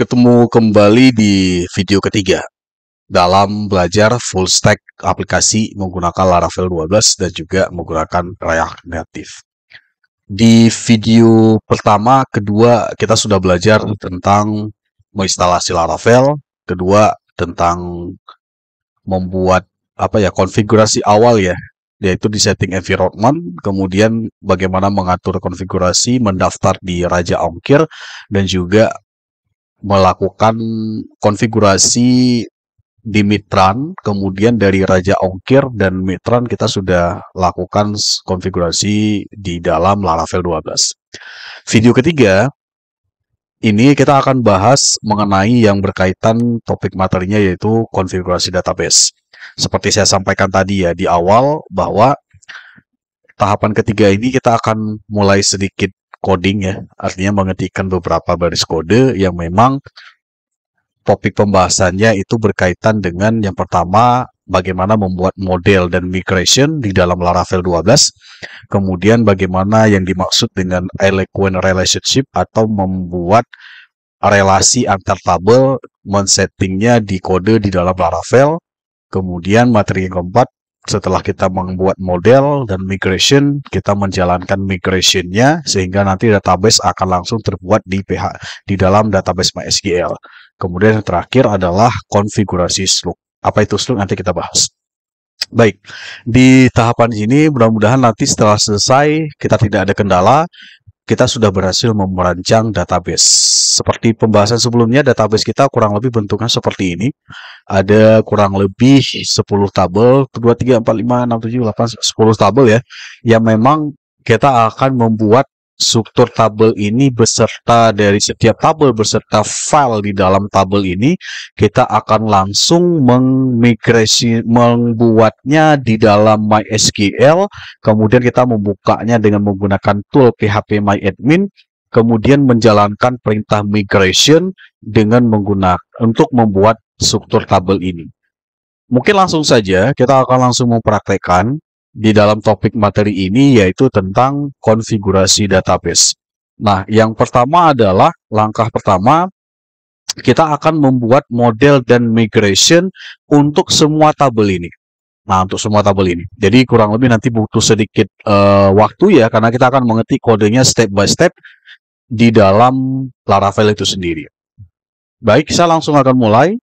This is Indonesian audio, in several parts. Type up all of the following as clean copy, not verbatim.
Ketemu kembali di video ketiga dalam belajar full stack aplikasi menggunakan Laravel 12 dan juga menggunakan React Native. Di video pertama, kedua kita sudah belajar tentang menginstalasi Laravel, kedua tentang membuat konfigurasi awal ya, yaitu di setting environment, kemudian bagaimana mengatur konfigurasi, mendaftar di Raja Ongkir, dan juga melakukan konfigurasi di Mitran. Kemudian dari Raja Ongkir dan Mitran kita sudah lakukan konfigurasi di dalam Laravel 12. Video ketiga ini kita akan bahas mengenai yang berkaitan topik materinya, yaitu konfigurasi database. Seperti saya sampaikan tadi ya di awal, bahwa tahapan ketiga ini kita akan mulai sedikit coding ya, artinya mengetikkan beberapa baris kode yang memang topik pembahasannya itu berkaitan dengan yang pertama, bagaimana membuat model dan migration di dalam Laravel 12. Kemudian bagaimana yang dimaksud dengan eloquent relationship atau membuat relasi antar tabel, men-settingnya di kode di dalam Laravel. Kemudian materi yang keempat, setelah kita membuat model dan migration, kita menjalankan migrationnya sehingga nanti database akan langsung terbuat di dalam database MySQL. Kemudian yang terakhir adalah konfigurasi Slug. Apa itu Slug? Nanti kita bahas. Baik, di tahapan ini mudah-mudahan nanti setelah selesai kita tidak ada kendala, kita sudah berhasil merancang database. Seperti pembahasan sebelumnya, database kita kurang lebih bentuknya seperti ini. Ada kurang lebih 10 tabel, 2, 3, 4, 5, 6, 7, 8, 10 tabel ya, yang memang kita akan membuat struktur tabel ini beserta dari setiap tabel beserta file di dalam tabel ini. Kita akan langsung memigrasi, membuatnya di dalam MySQL, kemudian kita membukanya dengan menggunakan tool phpMyAdmin, kemudian menjalankan perintah migration dengan untuk membuat struktur tabel ini. Mungkin langsung saja kita akan langsung mempraktekkan di dalam topik materi ini, yaitu tentang konfigurasi database. Nah, yang pertama adalah langkah pertama, kita akan membuat model dan migration untuk semua tabel ini. Nah, untuk semua tabel ini. Jadi kurang lebih nanti butuh sedikit waktu ya, karena kita akan mengetik kodenya step by step di dalam Laravel itu sendiri. Baik, saya langsung akan mulai.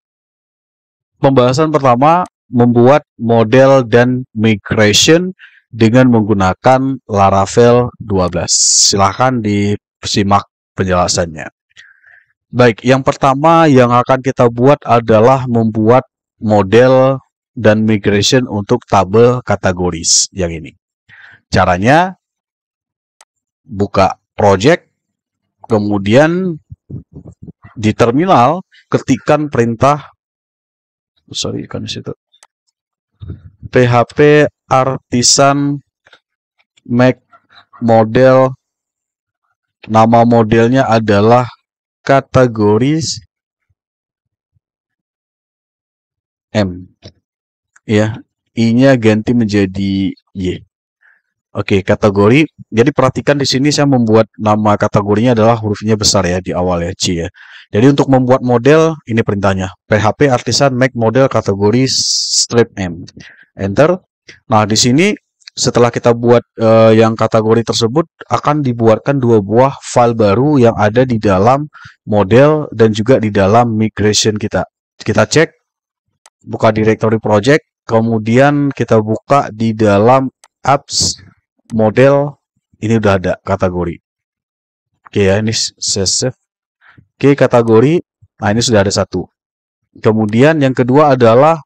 Pembahasan pertama, membuat model dan migration dengan menggunakan Laravel 12. Silahkan disimak penjelasannya. Baik, yang pertama yang akan kita buat adalah membuat model dan migration untuk tabel kategoris yang ini. Caranya, buka project, kemudian di terminal ketikkan perintah php artisan make model. Nama modelnya adalah kategoris M ya, I-nya ganti menjadi Y. Oke, kategori. Jadi perhatikan di sini saya membuat nama kategorinya adalah hurufnya besar ya di awal ya, C ya. Jadi untuk membuat model, ini perintahnya, php artisan make model kategori strip M. Enter. Nah, di sini setelah kita buat yang kategori tersebut, akan dibuatkan 2 buah file baru yang ada di dalam model dan juga di dalam migration kita. Kita cek, buka directory project, kemudian kita buka di dalam apps model, ini udah ada kategori. Oke ya, ini save. Oke, kategori. Nah, ini sudah ada satu. Kemudian yang kedua adalah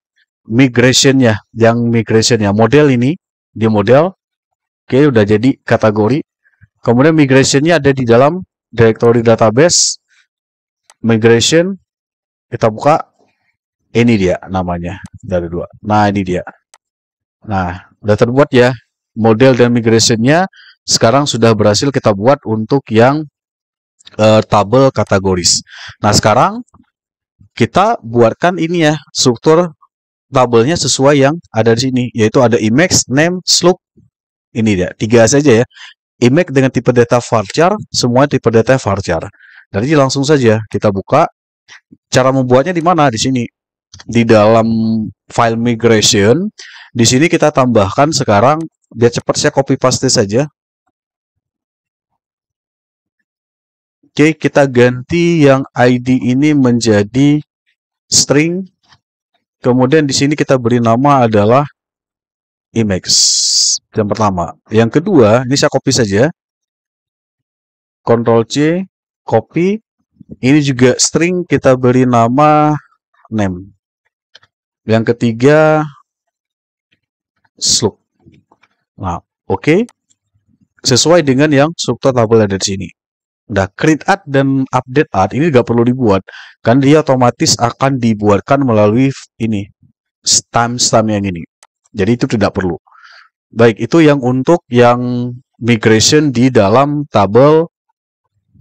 migrationnya. Yang migrationnya model ini di model. Oke, udah jadi kategori. Kemudian migrationnya ada di dalam directory database. Migration. Kita buka. Ini dia namanya. Dari 2. Nah, ini dia. Nah, udah terbuat ya. Model dan migrationnya sekarang sudah berhasil kita buat untuk yang tabel kategoris. Nah, sekarang kita buatkan ini ya, struktur tabelnya sesuai yang ada di sini, yaitu ada image, name, slug. Ini dia, 3 saja ya. Image dengan tipe data varchar, semua tipe data varchar. Jadi langsung saja kita buka. Cara membuatnya di mana? Di sini. Di dalam file migration, di sini kita tambahkan sekarang, biar cepat saya copy paste saja. Oke, kita ganti yang ID ini menjadi string. Kemudian di sini kita beri nama adalah Emacs. Yang pertama. Yang kedua, ini saya copy saja. Ctrl C, copy. Ini juga string, kita beri nama name. Yang ketiga, slug. Nah, oke. Sesuai dengan yang struktur tabel ada di sini. Nah, create add dan update add ini nggak perlu dibuat, kan dia otomatis akan dibuatkan melalui ini timestamp yang ini. Jadi itu tidak perlu. Baik, itu yang untuk yang migration di dalam tabel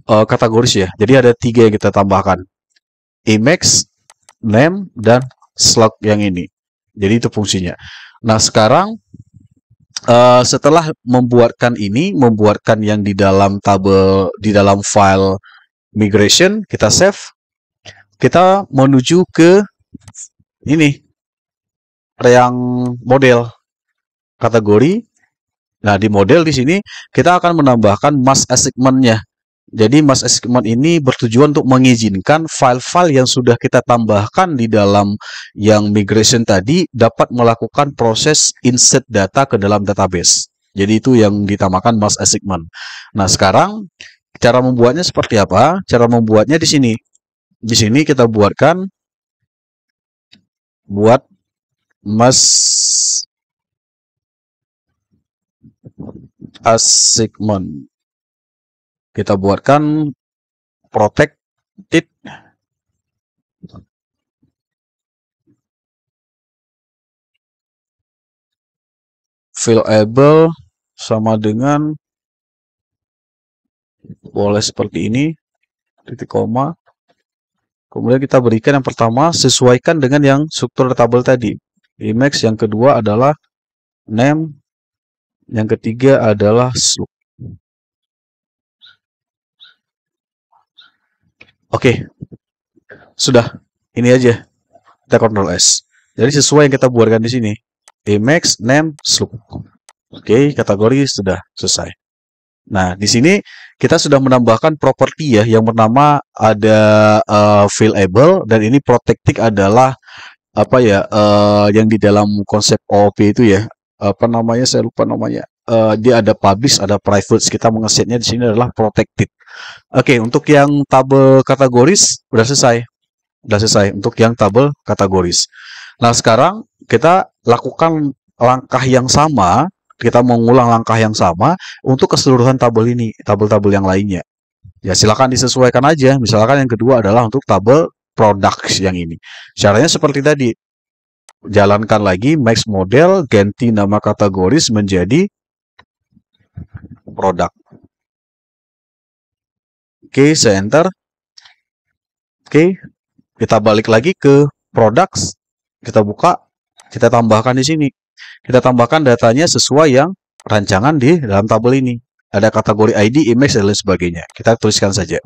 kategoris ya. Jadi ada 3 yang kita tambahkan, Emacs, name, dan slug yang ini. Jadi itu fungsinya. Nah, sekarang setelah membuatkan yang di dalam tabel, di dalam file migration, kita save, kita menuju ke ini yang model kategori. Nah, di model di sini kita akan menambahkan mask assignment-nya. Jadi mask assignment ini bertujuan untuk mengizinkan file-file yang sudah kita tambahkan di dalam yang migration tadi dapat melakukan proses insert data ke dalam database. Jadi itu yang ditamakan mask assignment. Nah, sekarang cara membuatnya seperti apa? Cara membuatnya di sini. Di sini kita buat mask assignment. Kita buatkan protected available sama dengan, boleh seperti ini, titik koma. Kemudian kita berikan yang pertama sesuaikan dengan yang struktur tabel tadi, Emacs. Yang kedua adalah name, yang ketiga adalah slug. Oke, sudah, ini aja. Kita Ctrl S. Jadi sesuai yang kita buatkan di sini, Emacs, name, slug. Oke, kategori sudah selesai. Nah, di sini kita sudah menambahkan properti ya, yang bernama ada available, dan ini protected adalah apa ya, yang di dalam konsep OOP itu ya, apa namanya, saya lupa namanya. Dia ada publish, ada private. Kita mengesetnya di sini adalah protected. Oke, untuk yang tabel kategoris udah selesai. Udah selesai untuk yang tabel kategoris. Nah, sekarang kita lakukan langkah yang sama. Kita mengulang langkah yang sama untuk keseluruhan tabel ini, tabel-tabel yang lainnya. Ya, silakan disesuaikan aja. Misalkan yang kedua adalah untuk tabel products yang ini. Caranya seperti tadi. Jalankan lagi max model, ganti nama kategoris menjadi product. Oke, saya enter. Oke, kita balik lagi ke products. Kita buka, kita tambahkan di sini. Kita tambahkan datanya sesuai yang rancangan di dalam tabel ini. Ada kategori ID, image, dan lain sebagainya. Kita tuliskan saja.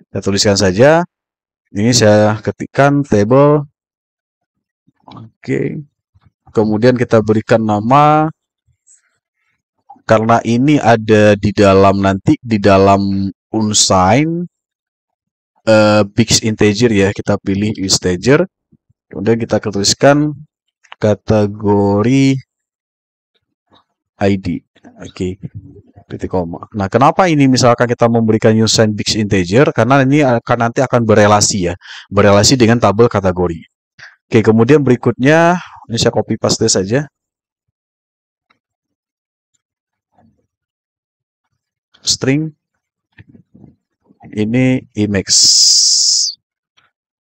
Kita tuliskan saja. Ini saya ketikkan table. Oke. Kemudian kita berikan nama. Karena ini ada di dalam nanti, di dalam unsigned big integer ya, kita pilih integer. Kemudian kita tuliskan kategori ID. Oke. Titik koma. Nah, kenapa ini misalkan kita memberikan unsigned big integer? Karena ini akan nanti akan berelasi ya, berelasi dengan tabel kategori. Oke, kemudian berikutnya ini saya copy paste saja. String ini Emacs,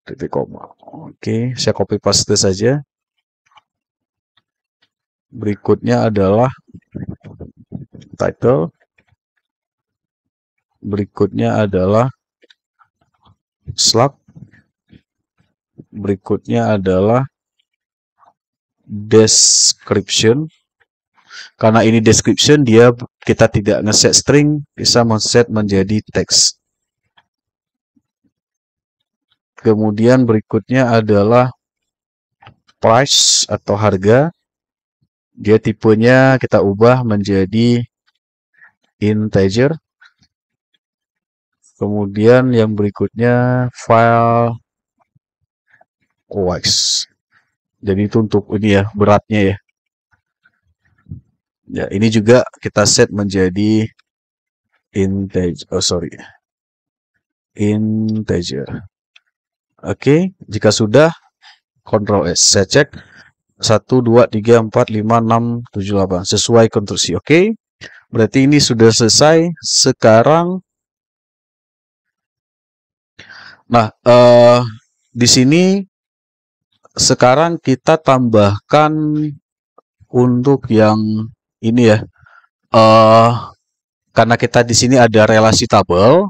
titik koma. Oke, saya copy paste saja. Berikutnya adalah title. Berikutnya adalah slug. Berikutnya adalah description. Karena ini description, dia kita tidak ngeset string, bisa men-set menjadi teks. Kemudian berikutnya adalah price atau harga. Dia tipenya kita ubah menjadi integer. Kemudian yang berikutnya file wax. Jadi itu untuk ini ya, beratnya ya. Ya, ini juga kita set menjadi integer. Oh, sorry. Integer. Oke, jika sudah Ctrl S. Saya cek 1 2 3 4 5 6 7 8 sesuai konstruksi. Oke. Berarti ini sudah selesai. Sekarang nah, di sini sekarang kita tambahkan untuk yang ini ya. Karena kita di sini ada relasi tabel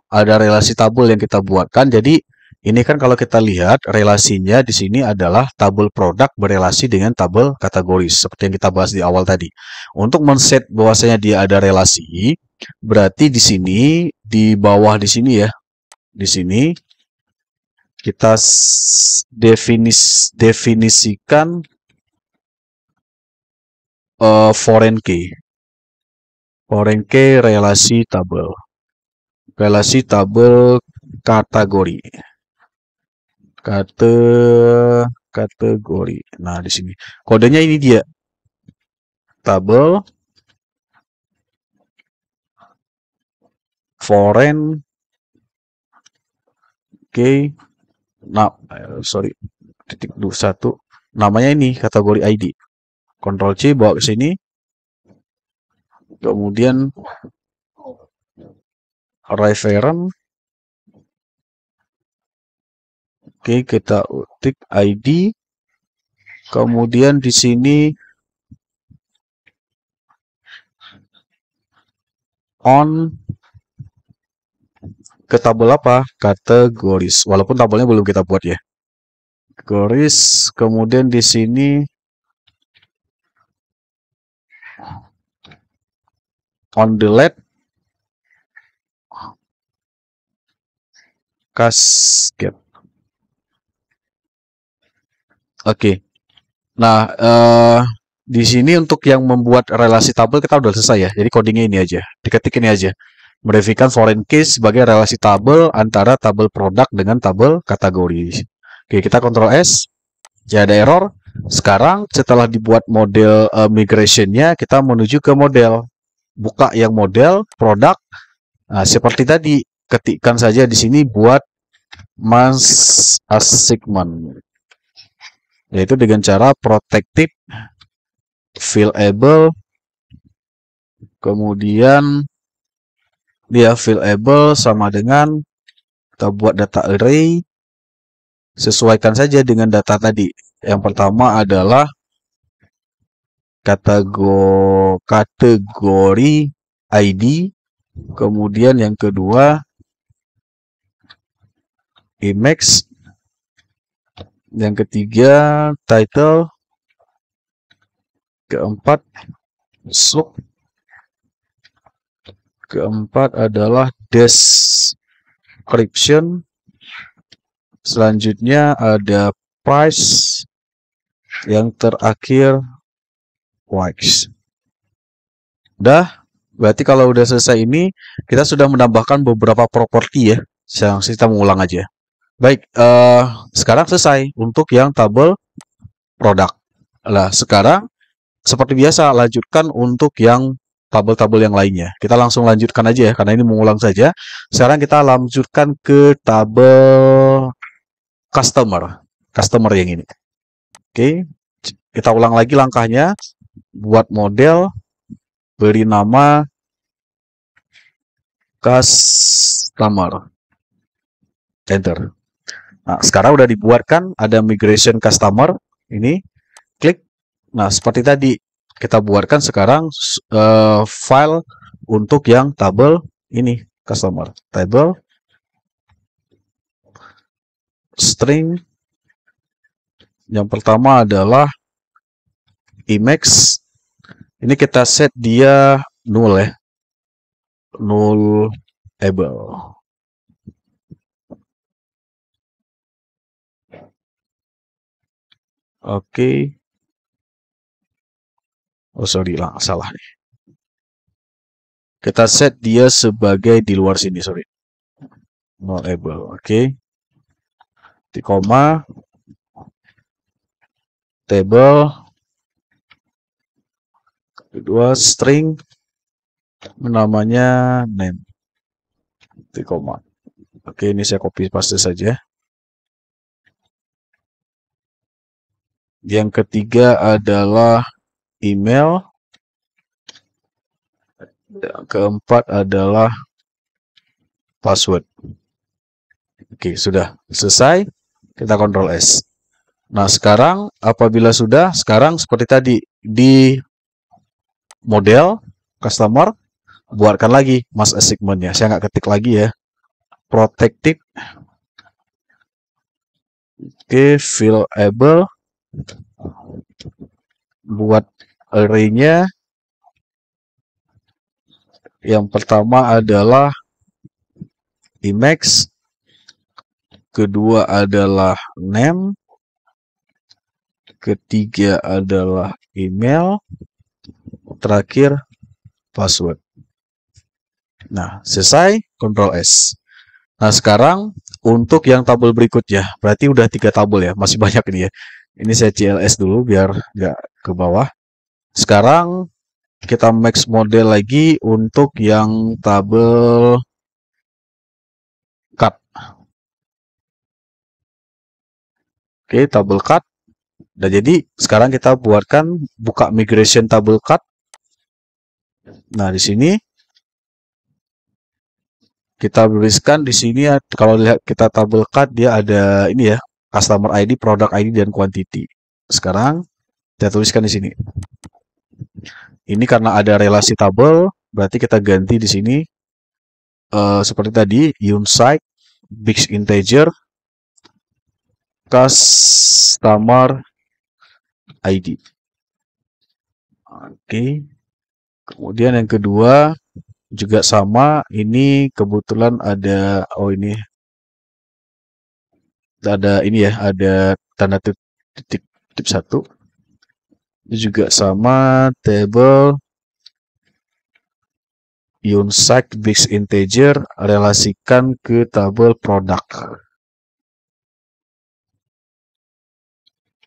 yang kita buatkan. Jadi ini kan kalau kita lihat relasinya di sini adalah tabel produk berelasi dengan tabel kategoris seperti yang kita bahas di awal tadi. Untuk men-set bahwasanya dia ada relasi, berarti di sini di bawah di sini ya. Di sini kita definisikan foreign key. Foreign key relasi tabel. Relasi tabel kategori. Kategori. Nah, di sini kodenya ini dia. Tabel foreign key. Nah, sorry. Titik 21. Namanya ini kategori ID. Ctrl C bawa ke sini. Kemudian reference. Oke, kita ketik ID. Kemudian di sini on ke tabel apa? Kategoris. Walaupun tabelnya belum kita buat ya. Kategoris. Kemudian di sini on delete cascade. Oke. Nah, di sini untuk yang membuat relasi tabel kita udah selesai ya. Jadi codingnya ini aja. Diketik ini aja. Modifikan foreign key sebagai relasi tabel antara tabel produk dengan tabel kategori. Oke, kita Ctrl S. Ya, ada error. Sekarang setelah dibuat model migration-nya, kita menuju ke model. Buka yang model, produk. Nah, seperti tadi, ketikkan saja di sini buat mass assignment. Yaitu dengan cara protective fillable, kemudian dia fillable sama dengan kita buat data array, sesuaikan saja dengan data tadi. Yang pertama adalah kategori ID, kemudian yang kedua image, yang ketiga title, keempat sub, keempat adalah description, selanjutnya ada price, yang terakhir wax. Udah, berarti kalau udah selesai ini kita sudah menambahkan beberapa properti ya, yang kita mengulang aja. Baik, sekarang selesai untuk yang tabel produk. Nah, sekarang seperti biasa lanjutkan untuk yang tabel-tabel yang lainnya. Kita langsung lanjutkan aja ya, karena ini mengulang saja. Sekarang kita lanjutkan ke tabel customer yang ini. Oke, kita ulang lagi langkahnya. Buat model, beri nama customer. Enter. Nah, sekarang udah dibuatkan, ada migration customer. Ini, klik. Nah, seperti tadi, kita buatkan sekarang file untuk yang tabel ini, customer. Table, string. Yang pertama adalah image. Ini kita set dia null ya. Nullable. Oke. Oh sorry lah, salah nih. Kita set dia sebagai di luar sini, sorry. Nullable, oke. Di koma, table, kedua string, namanya name, di koma. Oke, ini saya copy paste saja. Yang ketiga adalah email. Yang keempat adalah password. Oke, sudah selesai. Kita Ctrl S. Nah, sekarang apabila sudah, sekarang seperti tadi di model customer, buatkan lagi mass assignment-nya. Saya nggak ketik lagi ya. Protected. Oke, fillable. Buat array-nya. Yang pertama adalah Emacs. Kedua adalah name. Ketiga adalah email. Terakhir password. Nah, selesai, Ctrl S. Nah, sekarang untuk yang tabel berikutnya, berarti udah 3 tabel ya, masih banyak ini ya. Ini saya CLS dulu biar nggak ke bawah. Sekarang kita max model lagi untuk yang tabel cut. Oke, tabel cut. Dan jadi sekarang kita buatkan buka migration tabel cut. Nah, di sini kita tuliskan di sini kalau lihat kita tabel cut dia ada ini ya, customer ID, product ID dan quantity. Sekarang kita tuliskan di sini. Ini karena ada relasi tabel, berarti kita ganti di sini seperti tadi unsite big integer customer ID. Oke. Kemudian yang kedua juga sama, ini kebetulan ada ini ya, ada tanda titik 1. Ini juga sama, table unsite big integer relasikan ke tabel product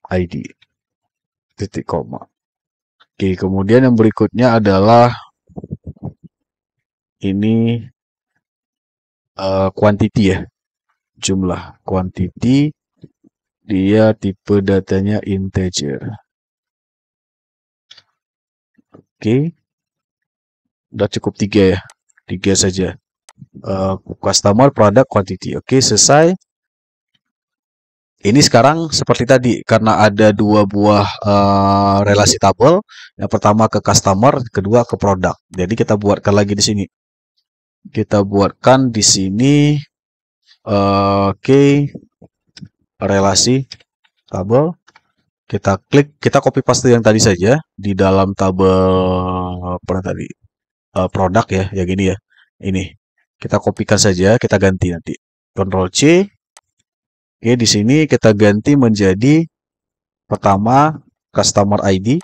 ID titik koma. Oke, kemudian yang berikutnya adalah ini quantity ya, jumlah quantity, dia tipe datanya integer. Oke, udah cukup 3 ya, 3 saja. Customer, product, quantity. Oke, selesai. Ini sekarang seperti tadi, karena ada 2 buah relasi tabel. Yang pertama ke customer, kedua ke product. Jadi kita buatkan lagi di sini. Kita buatkan di sini oke, relasi tabel. Kita klik, kita copy paste yang tadi saja di dalam tabel tadi produk ya, yang gini ya. Ini kita kopikan saja, kita ganti nanti. Ctrl C. Oke, di sini kita ganti menjadi pertama customer ID.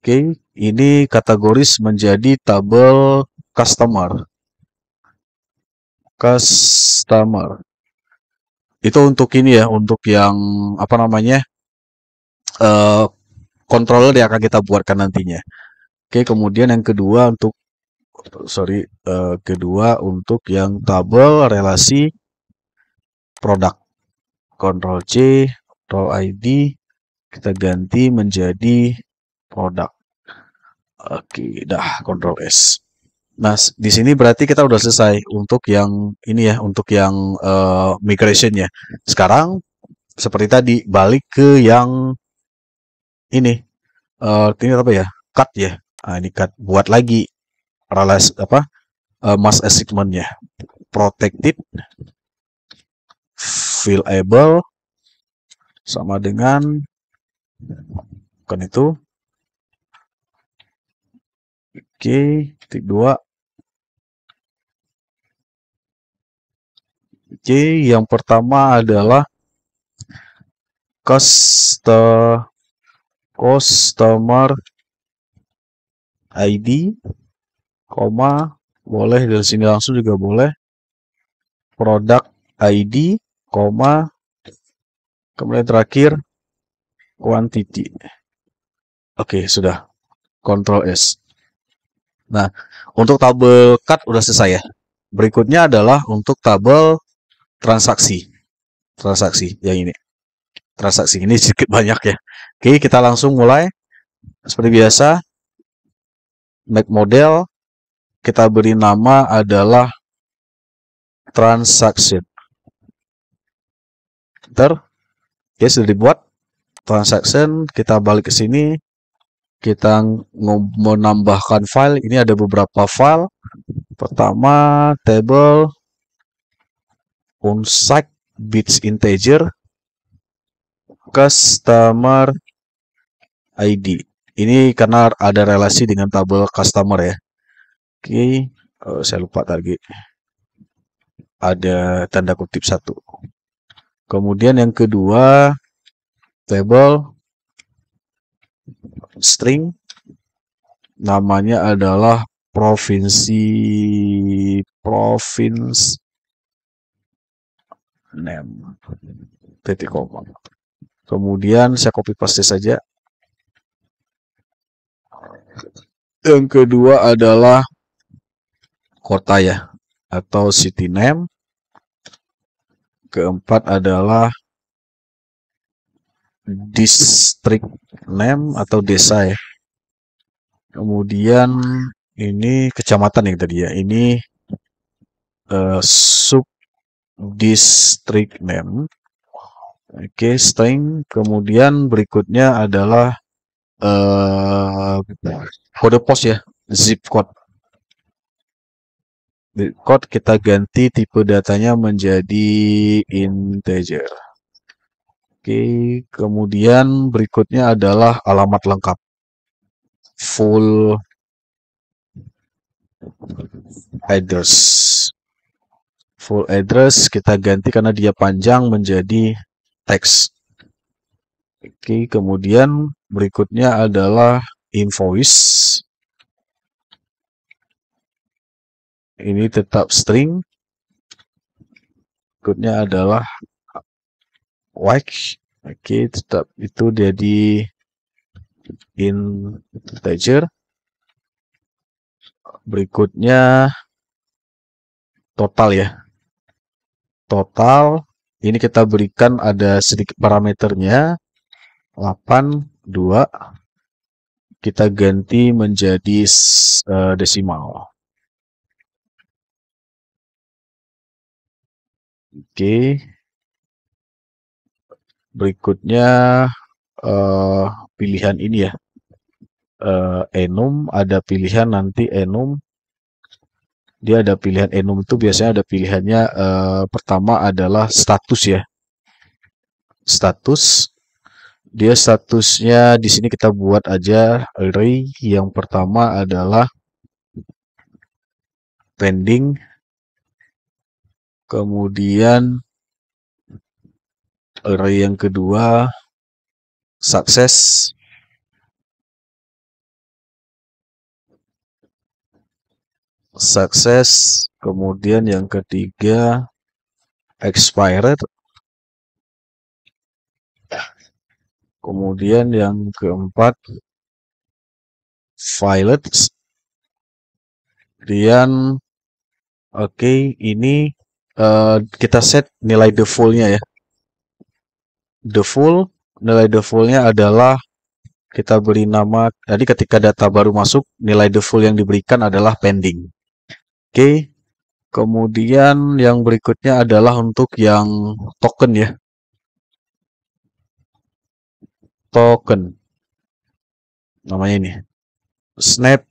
Oke, ini kategoris menjadi tabel customer. Customer. Itu untuk ini ya, untuk yang apa namanya? Controller yang akan kita buatkan nantinya. Oke, kemudian yang kedua untuk kedua untuk yang tabel relasi produk. Ctrl C, Ctrl ID, kita ganti menjadi produk. Oke, dah Ctrl S. Nah, di sini berarti kita udah selesai untuk yang ini ya, untuk yang migration-nya. Sekarang seperti tadi balik ke yang ini apa ya? Cut ya. Nah, ini cut, buat lagi relasi apa? Mass assignment-nya. Protected fillable sama dengan kan itu. Oke, titik 2. Oke, yang pertama adalah customer ID, koma, boleh dari sini langsung juga boleh, product ID, koma, kemudian terakhir quantity. Oke, sudah. Ctrl S. Nah, untuk tabel cut udah selesai ya. Berikutnya adalah untuk tabel transaksi. Transaksi yang ini. Transaksi ini sedikit banyak ya. Oke, kita langsung mulai. Seperti biasa, make model, kita beri nama adalah transaction. Oke, sudah dibuat transaction. Kita balik ke sini. Kita menambahkan file. Ini ada beberapa file. Pertama, table unsigned bits integer customer ID. Ini karena ada relasi dengan tabel customer ya. Oke, saya lupa tadi. Ada tanda kutip 1. Kemudian yang kedua, table string, namanya adalah province name, titik koma. Kemudian saya copy paste saja. Yang kedua adalah kota ya, atau city name. Keempat adalah district name atau desa ya. Kemudian ini kecamatan yang tadi ya. Ini sub district name. Oke, string. Kemudian berikutnya adalah kode pos ya, zip code. Zip code kita ganti tipe datanya menjadi integer. Oke, kemudian berikutnya adalah alamat lengkap. Full address. Full address kita ganti karena dia panjang menjadi teks. Oke, kemudian berikutnya adalah invoice. Ini tetap string. Berikutnya adalah wake. Oke, tetap itu jadi integer. Berikutnya total ya. Total ini kita berikan ada sedikit parameternya 82. Kita ganti menjadi desimal. Oke. Berikutnya pilihan ini ya. Enum, ada pilihan nanti enum. Dia ada pilihan enum itu biasanya ada pilihannya pertama adalah status ya. Status. Dia statusnya di sini kita buat aja array. Yang pertama adalah pending. Kemudian array yang kedua sukses. Sukses. Kemudian yang ketiga expired. Kemudian yang keempat valid. Kemudian oke, ini kita set nilai default-nya ya. Default, nilai default-nya adalah kita beri nama, jadi ketika data baru masuk, nilai default yang diberikan adalah pending. Oke, kemudian yang berikutnya adalah untuk yang token ya. Token. Namanya ini. Snap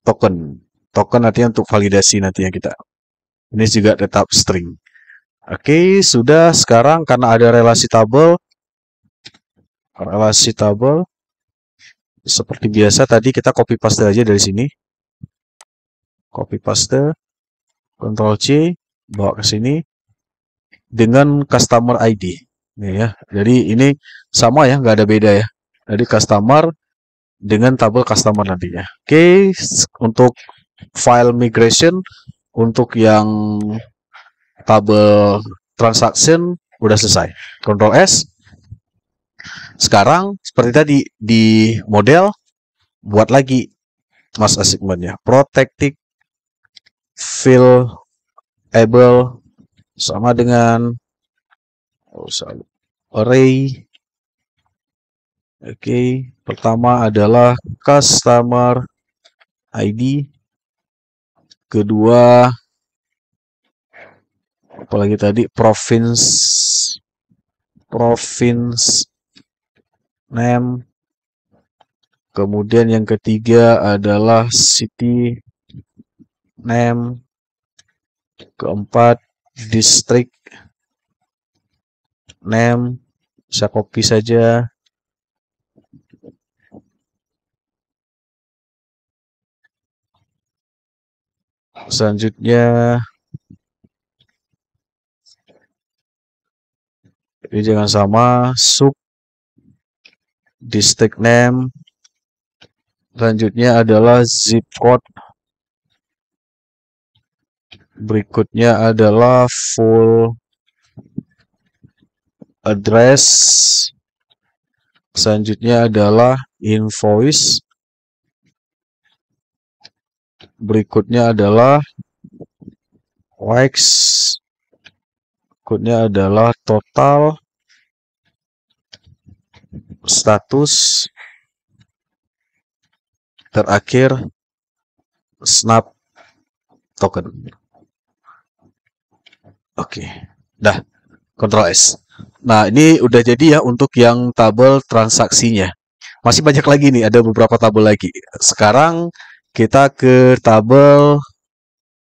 token. Token artinya untuk validasi nantinya kita. Ini juga tetap string. Oke, sudah. Sekarang karena ada relasi tabel. Relasi tabel. Seperti biasa tadi kita copy paste aja dari sini. Copy paste. Ctrl C. Bawa ke sini. Dengan customer ID. Ini ya. Jadi ini sama ya, nggak ada beda ya. Jadi customer dengan tabel customer nantinya. Oke, untuk file migration, untuk yang tabel transaction udah selesai. Ctrl S. Sekarang seperti tadi di model, buat lagi mass assignment-nya. Protected fill able sama dengan array. Oke, pertama adalah customer ID. Kedua, apalagi tadi, province name. Kemudian yang ketiga adalah city name. Keempat, district name. Saya copy saja. Selanjutnya, ini jangan sama, sub district name. Selanjutnya adalah zip code. Berikutnya adalah full address. Selanjutnya adalah invoice. Berikutnya adalah wax. Berikutnya adalah total. Status. Terakhir snap token. Oke, dah, Ctrl S. Nah, ini udah jadi ya untuk yang tabel transaksinya. Masih banyak lagi nih, ada beberapa tabel lagi. Sekarang kita ke tabel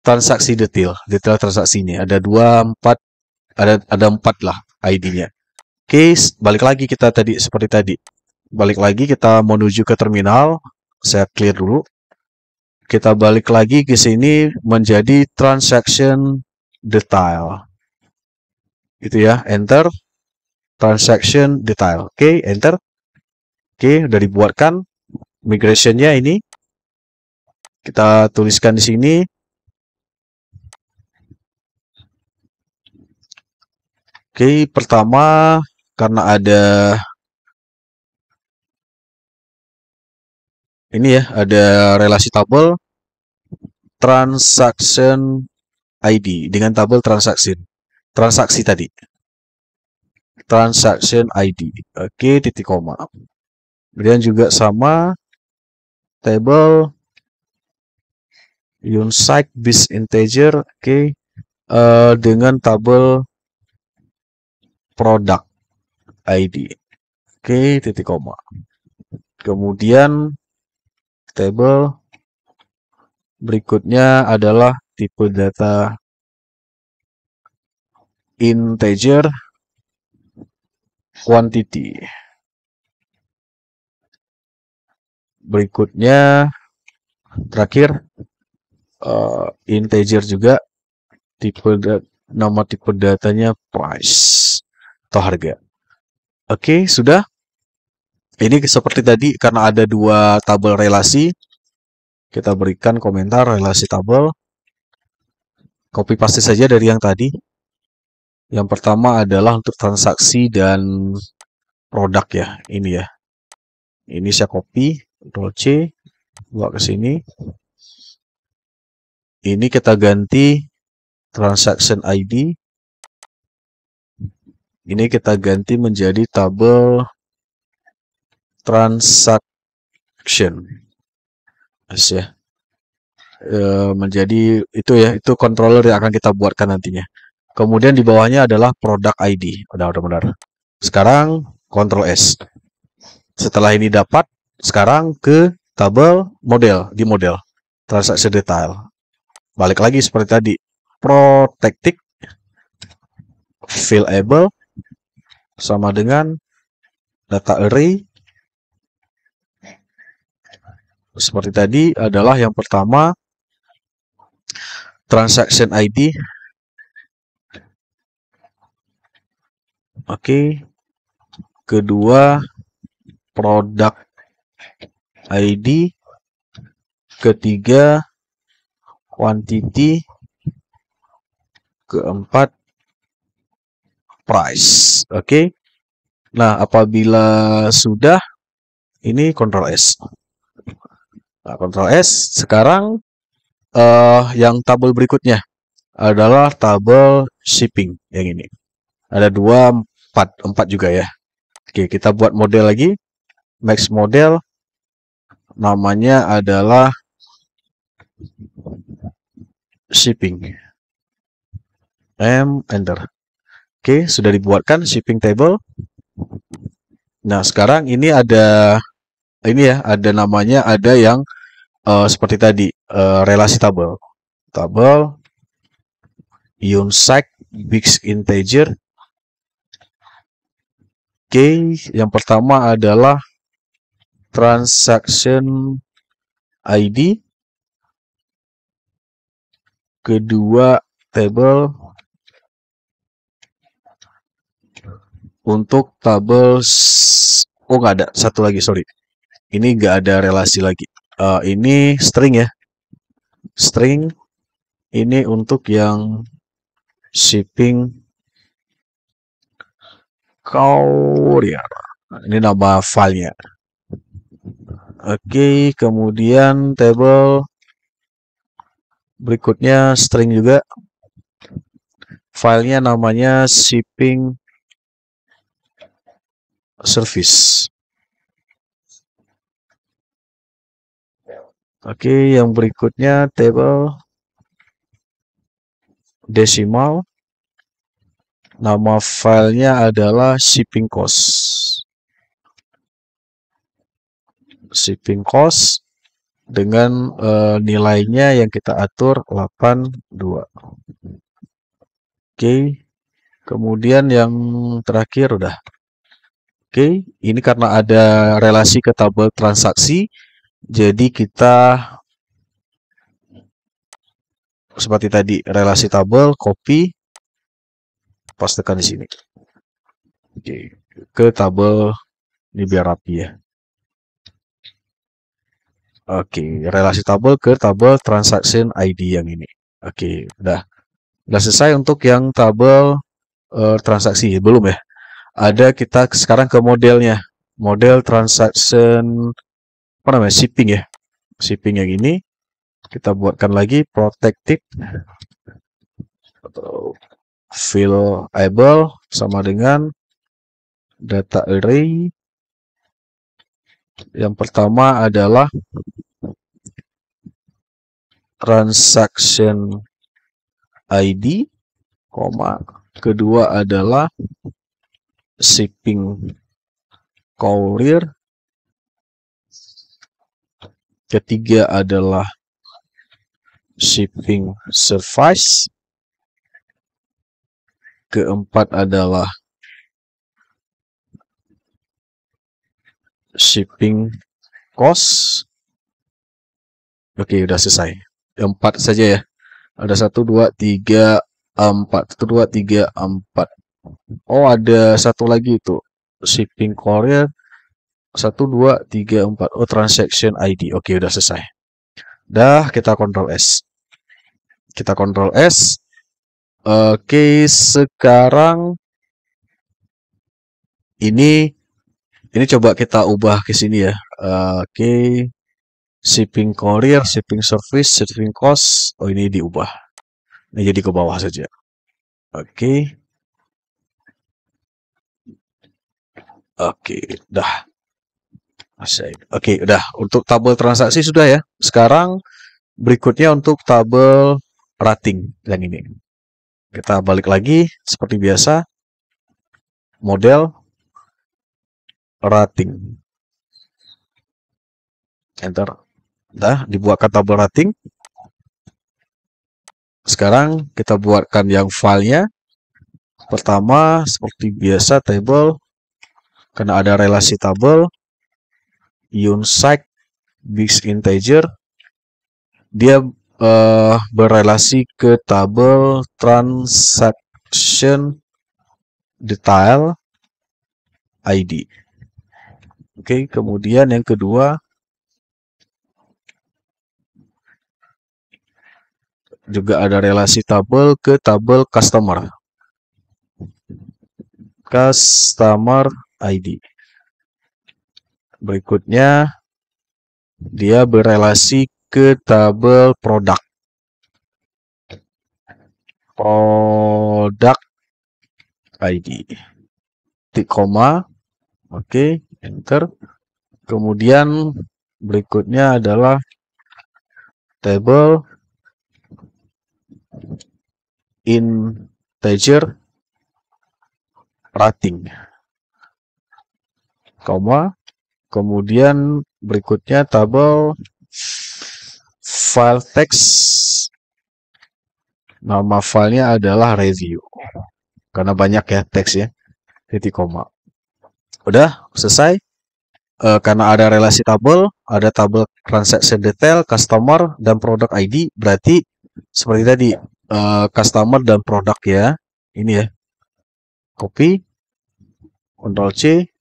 transaksi detail transaksinya. Ada 2, 4, ada 4 lah ID-nya. Oke, balik lagi kita tadi seperti tadi. Balik lagi kita menuju ke terminal. Saya clear dulu. Kita balik lagi ke sini menjadi transaction detail. Itu ya, enter transaction detail. Oke, enter. Oke, udah dibuatkan migration-nya ini. Kita tuliskan di sini. Oke, pertama karena ada ini ya, ada relasi tabel transaction ID dengan tabel transaksi tadi. Transaction ID. Oke, titik koma. Kemudian juga sama table unsight bis integer. Oke, dengan tabel product ID. Oke, titik koma. Kemudian table berikutnya adalah tipe data integer quantity. Berikutnya terakhir integer juga, nama tipe datanya price atau harga. Oke, sudah. Ini seperti tadi karena ada 2 tabel relasi, kita berikan komentar relasi tabel. Copy paste saja dari yang tadi. Yang pertama adalah untuk transaksi dan produk ya, ini ya. Ini saya copy, Ctrl C, bawa ke sini. Ini kita ganti transaction ID. Ini kita ganti menjadi tabel transaction. Ya. Menjadi itu ya, itu controller yang akan kita buatkan nantinya. Kemudian di bawahnya adalah product ID. Udah benar. Sekarang Ctrl S. Setelah ini dapat, sekarang ke tabel model, di model transaksi detail. Balik lagi seperti tadi. Protected fillable sama dengan data array. Seperti tadi adalah yang pertama transaction ID. Oke. kedua product ID, ketiga quantity, keempat price. Oke. Nah, apabila sudah, ini Ctrl S. Nah, Ctrl S. Sekarang yang tabel berikutnya adalah tabel shipping yang ini. Ada 2, 4 juga ya. Oke, kita buat model lagi. Max model. Namanya adalah shipping. Enter. Oke, sudah dibuatkan shipping table. Nah, sekarang ini ada namanya, ada yang seperti tadi, relasi tabel. Tabel unsight big integer. Oke, yang pertama adalah transaction ID. Kedua table untuk tabel nggak ada, satu lagi, sorry. Ini nggak ada relasi lagi. Ini string ya. String ini untuk yang shipping courier. Ini nama filenya. Oke, kemudian table berikutnya string juga. Filenya namanya shipping service. Oke, yang berikutnya table decimal. Nama filenya adalah shipping cost. Shipping cost dengan nilainya yang kita atur 82. Oke. Kemudian yang terakhir udah. Oke, ini karena ada relasi ke tabel transaksi, jadi kita seperti tadi, relasi tabel, copy, pastekan di sini. Oke, ke tabel ini biar rapi ya. Oke, relasi tabel ke tabel transaction ID yang ini. Oke, udah selesai untuk yang tabel transaksi. Belum ya? Ada, kita sekarang ke modelnya. Model transaction shipping ya. Shipping yang ini kita buatkan lagi protected atau fill-able sama dengan data array. Yang pertama adalah transaction ID, kedua adalah shipping courier, ketiga adalah shipping service, keempat adalah shipping cost. Oke, udah selesai. 4 saja ya. Ada 1, 2, 3, 4. 1, 2, 3, 4. Oh, ada satu lagi itu. Shipping courier. 1, 2, 3, 4. Oh, transaction ID. Oke, udah selesai. Dah, kita Ctrl S. Kita Ctrl S. Oke, sekarang ini coba kita ubah ke sini ya. Oke. Shipping courier, shipping service, shipping cost. Oh, ini diubah. Ini jadi ke bawah saja. Oke. Oke, dah. Oke, udah. Untuk tabel transaksi sudah ya. Sekarang berikutnya untuk tabel rating yang ini. Kita balik lagi seperti biasa. Model rating. Enter. Dah, dibuatkan tabel rating. Sekarang kita buatkan yang filenya. Pertama, seperti biasa table. Karena ada relasi tabel. Unsight big integer. Dia berrelasi ke tabel transaction detail. ID. Oke, kemudian yang kedua juga ada relasi tabel ke tabel customer. Customer ID. Berikutnya dia berelasi ke tabel produk. Produk ID. Titik koma. Oke, enter. Kemudian berikutnya adalah table integer rating, koma. Kemudian berikutnya tabel file text. Nama filenya adalah review. Karena banyak ya teks ya. Titik koma. Udah selesai. Karena ada relasi tabel, ada tabel transaction detail, customer, dan produk ID. Berarti seperti tadi, customer dan produk ya. Ini ya. Copy. Ctrl C.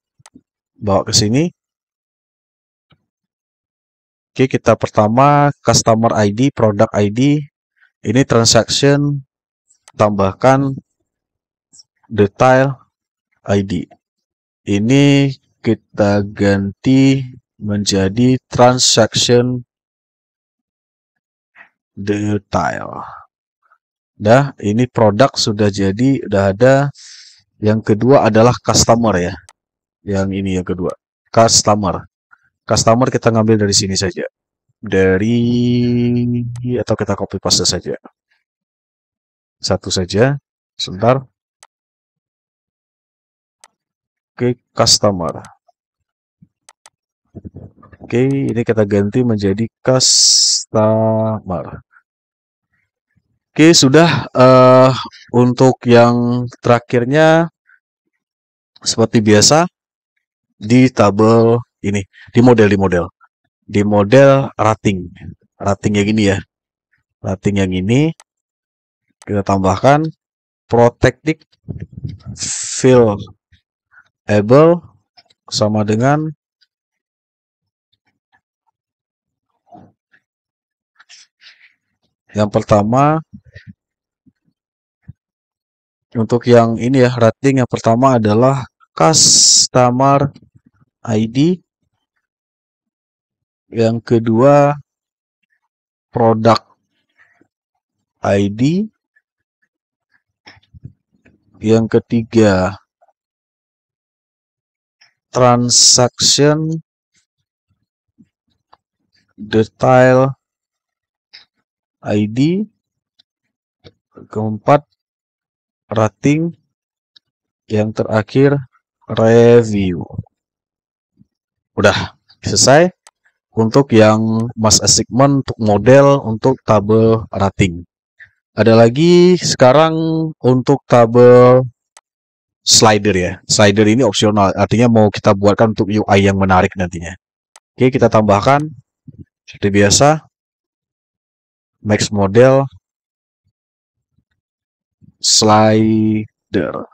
Bawa ke sini. Oke, kita pertama customer ID, produk ID. Ini transaction, tambahkan detail ID. Ini kita ganti menjadi transaction detail. Dah, ini produk sudah jadi, udah ada. Yang kedua adalah customer ya. Yang ini yang kedua, customer. Customer kita ngambil dari sini saja. Atau kita copy paste saja. Satu saja. Sebentar. Oke, customer. Oke, ini kita ganti menjadi customer. Oke, sudah. Untuk yang terakhirnya seperti biasa di tabel ini, di model rating. Rating yang ini ya. Rating yang ini kita tambahkan protected field able sama dengan yang pertama. Untuk yang ini ya, rating yang pertama adalah customer ID. Yang kedua produk ID. Yang ketiga transaction detail ID. Keempat rating. Yang terakhir review. Udah selesai untuk yang mass assignment, untuk model, untuk tabel rating. Ada lagi sekarang untuk tabel slider ya. Slider ini opsional, artinya mau kita buatkan untuk UI yang menarik nantinya. Oke, kita tambahkan seperti biasa max model slider.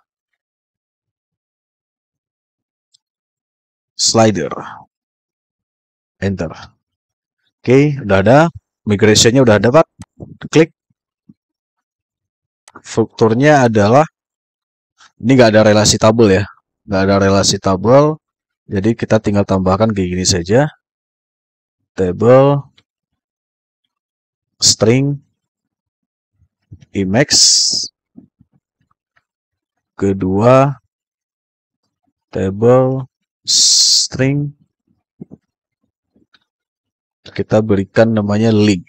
Enter. Oke, udah ada. Migrationnya udah dapat. Klik. Strukturnya adalah ini nggak ada relasi tabel ya. Nggak ada relasi tabel. Jadi kita tinggal tambahkan kayak gini saja. Table string Emacs. Kedua table string kita berikan namanya link.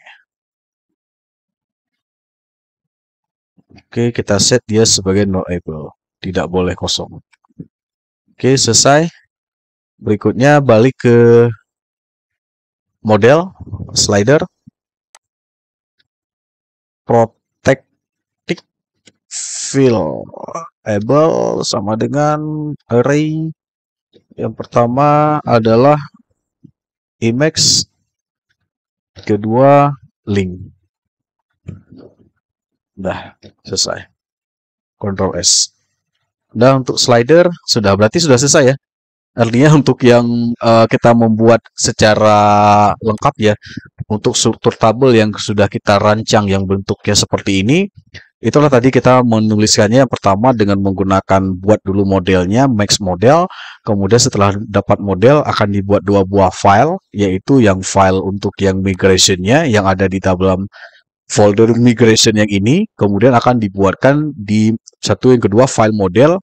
Oke, kita set dia sebagai nullable, tidak boleh kosong. Oke, selesai. Berikutnya balik ke model slider, protected field able sama dengan array. Yang pertama adalah Emacs, kedua link. Udah selesai. Ctrl S. Udah untuk slider sudah, berarti sudah selesai ya. Artinya untuk yang kita membuat secara lengkap ya, untuk struktur tabel yang sudah kita rancang yang bentuknya seperti ini, itulah tadi kita menuliskannya yang pertama dengan menggunakan buat dulu modelnya, max model, kemudian setelah dapat model akan dibuat dua buah file, yaitu yang file untuk yang migrationnya yang ada di dalam folder migration yang ini, kemudian akan dibuatkan di satu yang kedua file model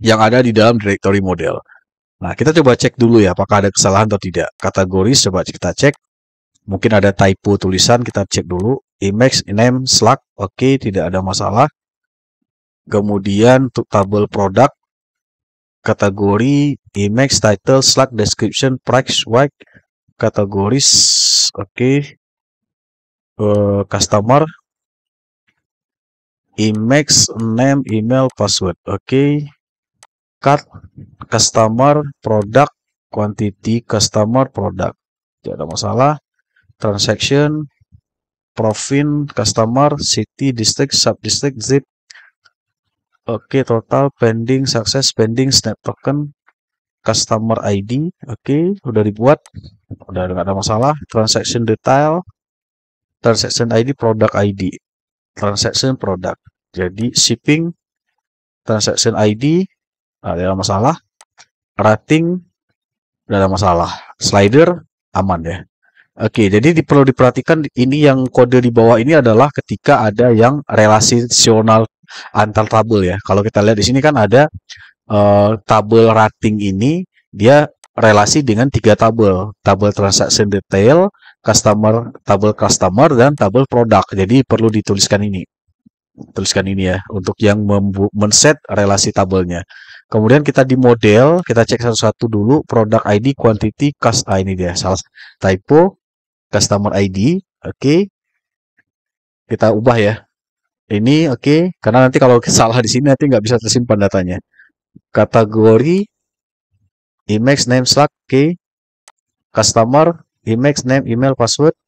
yang ada di dalam directory model. Nah, kita coba cek dulu ya, apakah ada kesalahan atau tidak. Kategoris coba kita cek. Mungkin ada typo tulisan, kita cek dulu. Image, name, slug, oke, tidak ada masalah. Kemudian untuk tabel product, kategori, image, title, slug, description, price, white, kategoris, oke. Customer, image, name, email, password, oke. Card, customer, product, quantity, customer, product, tidak ada masalah. Transaction, profit, customer, city, district, sub-district, zip, oke, total, pending, success, pending, snap token, customer ID, oke, udah dibuat, udah nggak ada masalah. Transaction detail, transaction ID, product ID, transaction product, jadi shipping, transaction ID, nggak ada masalah. Rating, nggak ada masalah. Slider, aman ya. Oke, jadi perlu diperhatikan ini yang kode di bawah ini adalah ketika ada yang relasional antar tabel ya. Kalau kita lihat di sini kan ada tabel rating ini dia relasi dengan 3 tabel. Tabel transaction detail, tabel customer dan tabel produk. Jadi perlu dituliskan ini. Tuliskan ini ya untuk yang men-set relasi tabelnya. Kemudian kita di model, kita cek satu-satu dulu product ID, quantity, cost. Ini dia salah typo. Customer ID, oke. Kita ubah ya. Ini oke, karena nanti kalau salah di sini nanti nggak bisa tersimpan datanya. Kategori, image, name, slug, oke. Customer, image, name, email, password.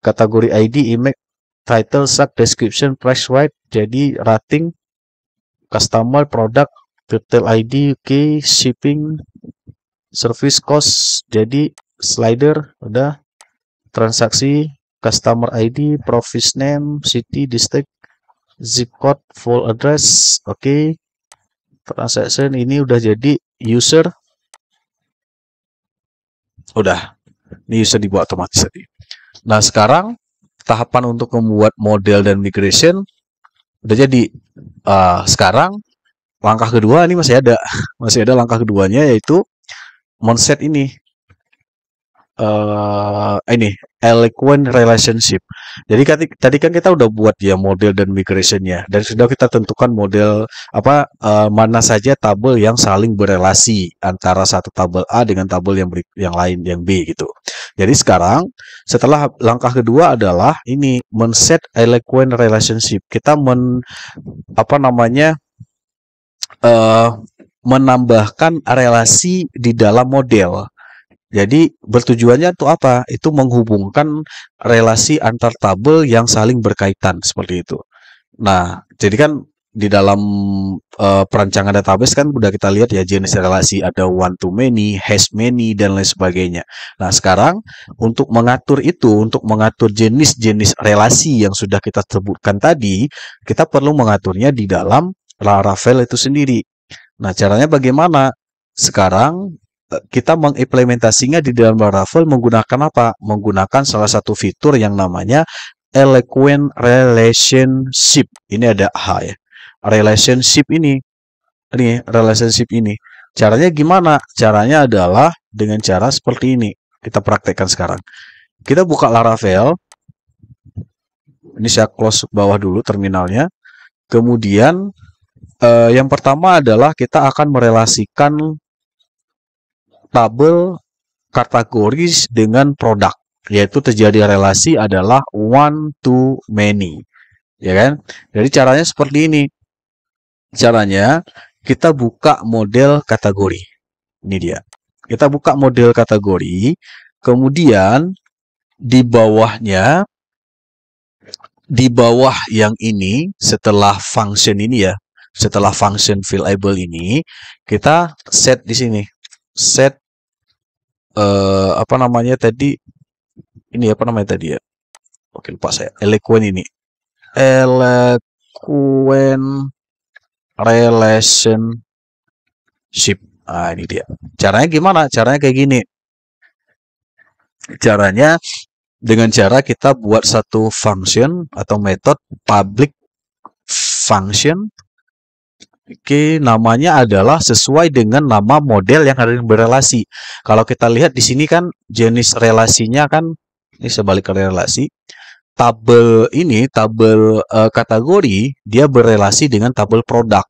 Kategori ID, image, title, slug, description, price, white. Jadi rating, customer, product, detail ID, oke. Shipping, service cost, jadi slider, udah. Transaksi, customer ID, province name, city, district, zip code, full address, oke. Transaction ini udah jadi user, udah. Ini user dibuat otomatis tadi. Nah, sekarang tahapan untuk membuat model dan migration udah jadi. Sekarang langkah kedua ini masih ada langkah keduanya, yaitu men-set ini. Ini eloquent relationship. Jadi tadi kan kita udah buat ya model dan migrationnya, dan sudah kita tentukan model mana saja tabel yang saling berelasi antara satu tabel A dengan tabel yang lain yang B gitu. Jadi sekarang setelah langkah kedua adalah ini men-set eloquent relationship. Kita menambahkan relasi di dalam model. Jadi bertujuannya itu apa? Itu menghubungkan relasi antar tabel yang saling berkaitan seperti itu. Nah, jadi kan di dalam perancangan database kan udah kita lihat ya jenis relasi, ada one to many, has many, dan lain sebagainya. Nah, sekarang untuk mengatur jenis-jenis relasi yang sudah kita sebutkan tadi, kita perlu mengaturnya di dalam Laravel itu sendiri. Nah, caranya bagaimana? Sekarang kita mengimplementasinya di dalam Laravel menggunakan apa? Menggunakan salah satu fitur yang namanya eloquent relationship. Ini ada H ya. Relationship ini. Caranya gimana? Caranya adalah dengan cara seperti ini. Kita praktekkan sekarang. Kita buka Laravel. Ini saya close bawah dulu terminalnya. Kemudian yang pertama adalah kita akan merelasikan tabel kategoris dengan produk, yaitu terjadi relasi adalah one to many, ya kan? Jadi caranya seperti ini. Caranya kita buka model kategori. Ini dia. Kita buka model kategori, kemudian di bawahnya, di bawah yang ini setelah function ini ya, Setelah function fillable ini, kita set di sini. Set apa namanya tadi? Ini apa namanya tadi ya? Oke, lupa saya. Eloquent ini. Eloquent relationship. Nah, ini dia. Caranya gimana? Caranya kayak gini. Caranya dengan cara kita buat satu function atau method public function. Oke, namanya adalah sesuai dengan nama model yang ada berelasi. Kalau kita lihat di sini kan jenis relasinya kan ini sebalik relasi. Tabel ini, tabel kategori, dia berelasi dengan tabel produk.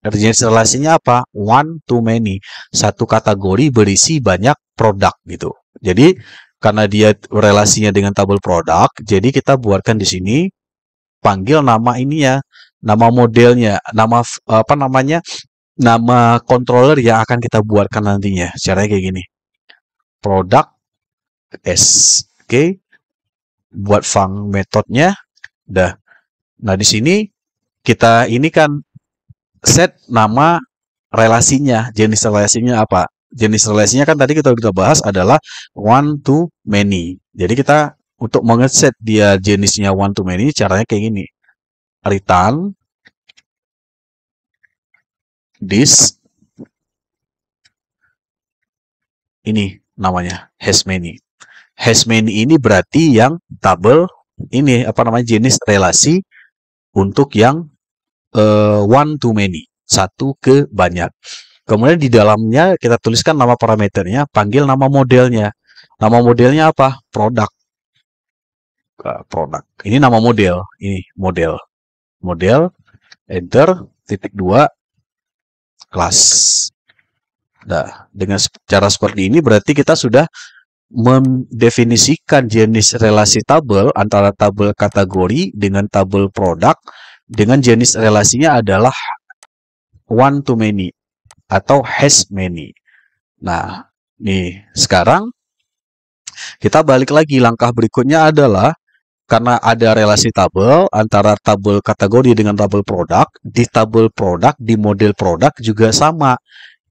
Jenis relasinya apa? One to many. Satu kategori berisi banyak produk gitu. Jadi karena dia relasinya dengan tabel produk, jadi kita buatkan di sini panggil nama ini ya, nama modelnya, nama apa namanya? Nama controller yang akan kita buatkan nantinya. Caranya kayak gini. Product S. Oke. Buat func metodenya udah. Nah, di sini kita ini kan set nama relasinya, jenis relasinya apa? Jenis relasinya kan tadi kita bahas adalah one to many. Jadi kita untuk mengeset dia jenisnya one to many caranya kayak gini. Return this, ini namanya has many. Has many ini berarti yang tabel ini apa namanya jenis relasi untuk yang one to many, satu ke banyak. Kemudian di dalamnya kita tuliskan nama parameternya, panggil nama modelnya. Nama modelnya apa? Produk. Produk. Ini nama model, ini model. Model, enter, titik 2, kelas. Nah, dengan cara seperti ini berarti kita sudah mendefinisikan jenis relasi tabel antara tabel kategori dengan tabel produk dengan jenis relasinya adalah one to many atau has many. Nah, nih sekarang kita balik lagi, langkah berikutnya adalah karena ada relasi tabel antara tabel kategori dengan tabel produk, di tabel produk, di model produk juga sama.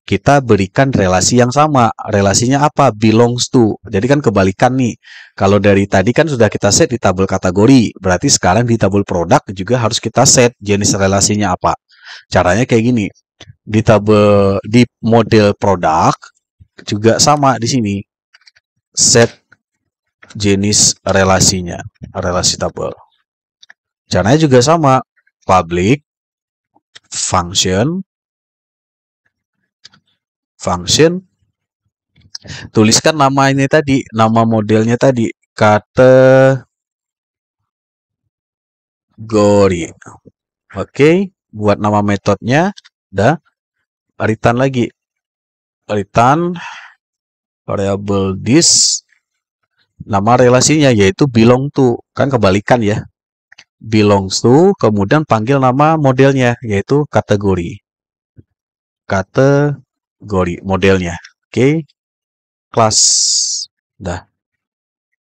Kita berikan relasi yang sama. Relasinya apa? Belongs to. Jadi kan kebalikan nih. Kalau dari tadi kan sudah kita set di tabel kategori. Berarti sekarang di tabel produk juga harus kita set jenis relasinya apa. Caranya kayak gini. Di model produk juga sama di sini. Set jenis relasinya. Relasi tabel. Caranya juga sama. Public function tuliskan nama ini tadi, nama modelnya tadi, kategori. Oke, buat nama metodenya, udah. Return lagi, return variable this, nama relasinya yaitu belong to, kan kebalikan ya, belongs to, kemudian panggil nama modelnya yaitu kategori. Modelnya. Oke. Kelas. Dah.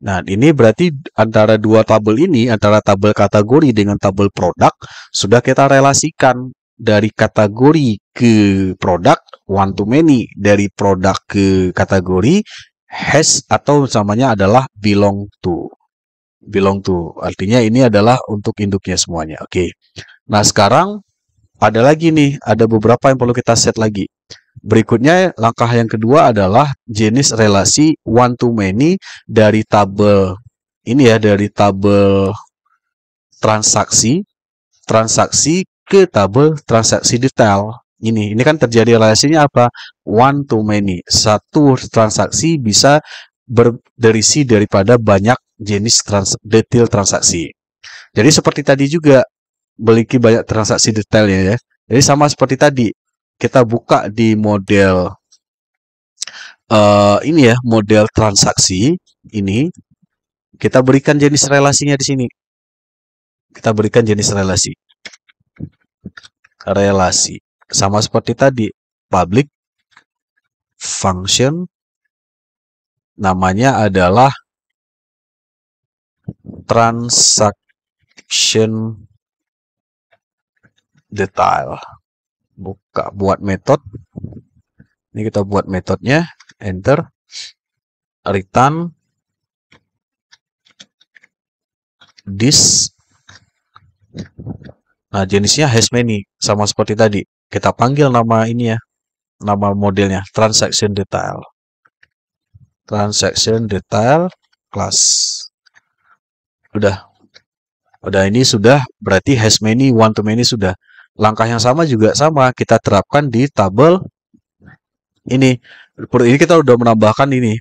Nah, ini berarti antara dua tabel ini, antara tabel kategori dengan tabel produk, sudah kita relasikan dari kategori ke produk, one to many, dari produk ke kategori, has atau namanya adalah belong to. Belong to. Artinya ini adalah untuk induknya semuanya. Oke. Nah, sekarang ada lagi nih, ada beberapa yang perlu kita set lagi. Berikutnya, langkah yang kedua adalah jenis relasi one to many dari tabel ini ya, dari tabel transaksi ke tabel transaksi detail. Ini kan terjadi relasinya apa? One to many. Satu transaksi bisa berisi daripada banyak jenis detail transaksi. Jadi seperti tadi juga, memiliki banyak transaksi detailnya ya. Jadi sama seperti tadi. Kita buka di model ini ya, model transaksi ini. Kita berikan jenis relasinya di sini. Kita berikan jenis relasi. Relasi. Sama seperti tadi. Public function. Namanya adalah transaction detail. buka buat metode. Ini kita buat metodenya, enter, return this. Nah, jenisnya has many, sama seperti tadi. Kita panggil nama ini ya, nama modelnya, transaction detail. Transaction detail class. Udah ini sudah, berarti has many, one to many sudah. Langkah yang sama juga sama, kita terapkan di tabel ini. Ini kita udah menambahkan ini,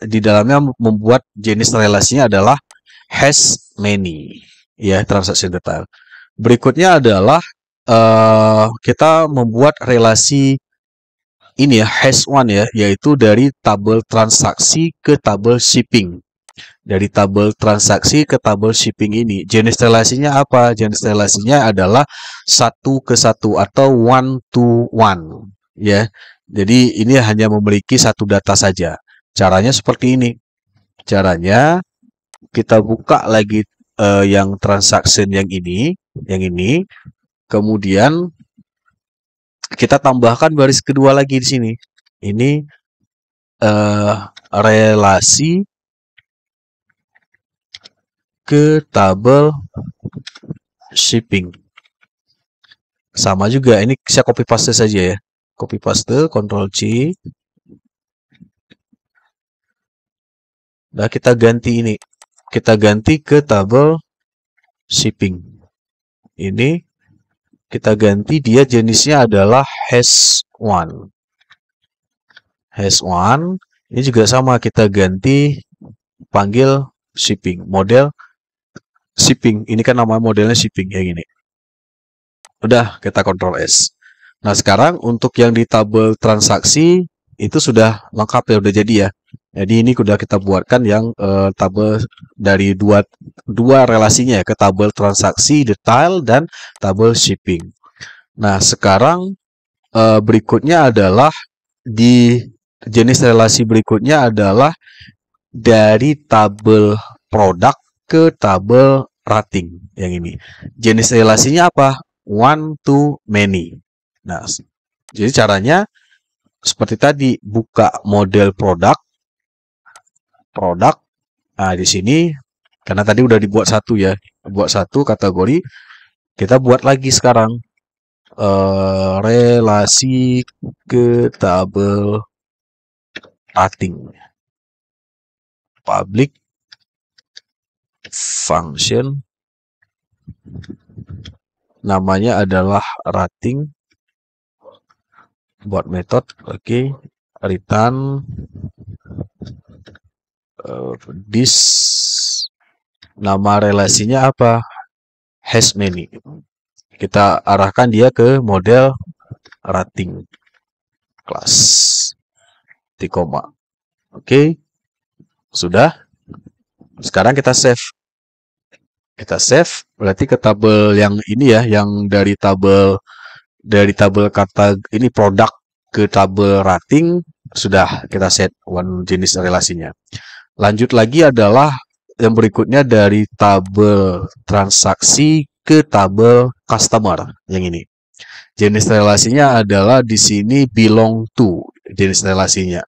di dalamnya membuat jenis relasinya adalah has many, ya, transaction detail. Berikutnya adalah kita membuat relasi ini ya, has one ya, yaitu dari tabel transaksi ke tabel shipping. Dari tabel transaksi ke tabel shipping ini, jenis relasinya apa? Jenis relasinya adalah 1 ke 1 atau 1 to 1 ya. Jadi ini hanya memiliki satu data saja. Caranya seperti ini. Caranya kita buka lagi yang transaction yang ini, kemudian kita tambahkan baris kedua lagi di sini. Ini relasi ke tabel shipping. Sama juga, ini saya copy paste saja ya. Copy paste, Ctrl C. Nah, kita ganti ini. Kita ganti ke tabel shipping. Ini kita ganti, dia jenisnya adalah has one. Has one. Ini juga sama, kita ganti panggil shipping. Model shipping. Ini kan nama modelnya shipping ya, gini. Udah, kita Ctrl S. Nah, sekarang untuk yang di tabel transaksi itu sudah lengkap ya, udah jadi ya. Jadi ini sudah kita buatkan yang tabel dari dua relasinya ya, ke tabel transaksi detail dan tabel shipping. Nah, sekarang berikutnya adalah di jenis relasi berikutnya adalah dari tabel produk ke tabel rating yang ini. Jenis relasinya apa? One to many. Nah, jadi caranya seperti tadi, buka model produk. Nah, di sini karena tadi udah dibuat satu ya, buat satu kategori, kita buat lagi sekarang relasi ke tabel rating. Public function namanya adalah rating. Buat metode, oke. Return this, nama relasinya apa? Has many. Kita arahkan dia ke model rating class. Tikoma. Oke. Sudah. Sekarang kita save. Kita save, berarti ke tabel yang ini ya, yang dari tabel kata ini produk ke tabel rating sudah kita set one jenis relasinya. Lanjut lagi adalah yang berikutnya dari tabel transaksi ke tabel customer yang ini. Jenis relasinya adalah di sini belong to jenis relasinya.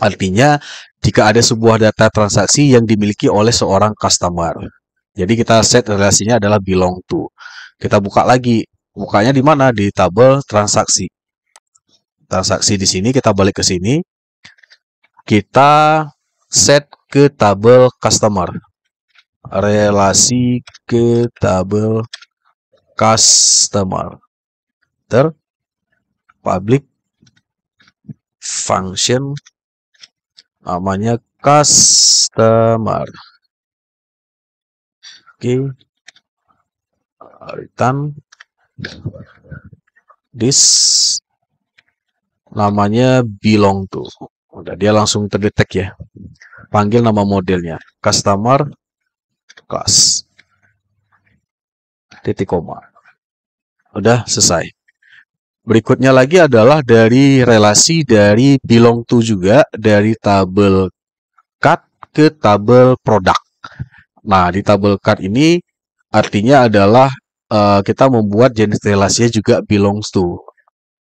Artinya jika ada sebuah data transaksi yang dimiliki oleh seorang customer. Jadi kita set relasinya adalah belong to. Kita buka lagi. Bukanya di mana? Di tabel transaksi. Transaksi di sini, kita balik ke sini. Kita set ke tabel customer. Relasi ke tabel customer. Public function namanya customer. Oke. Return this, namanya belong to. Udah, dia langsung terdetek ya. Panggil nama modelnya customer class. Titik koma. Udah selesai. Berikutnya lagi adalah dari relasi dari belong to juga, dari tabel card ke tabel produk. Nah, di tabel card ini artinya adalah kita membuat jenis relasinya juga belongs to.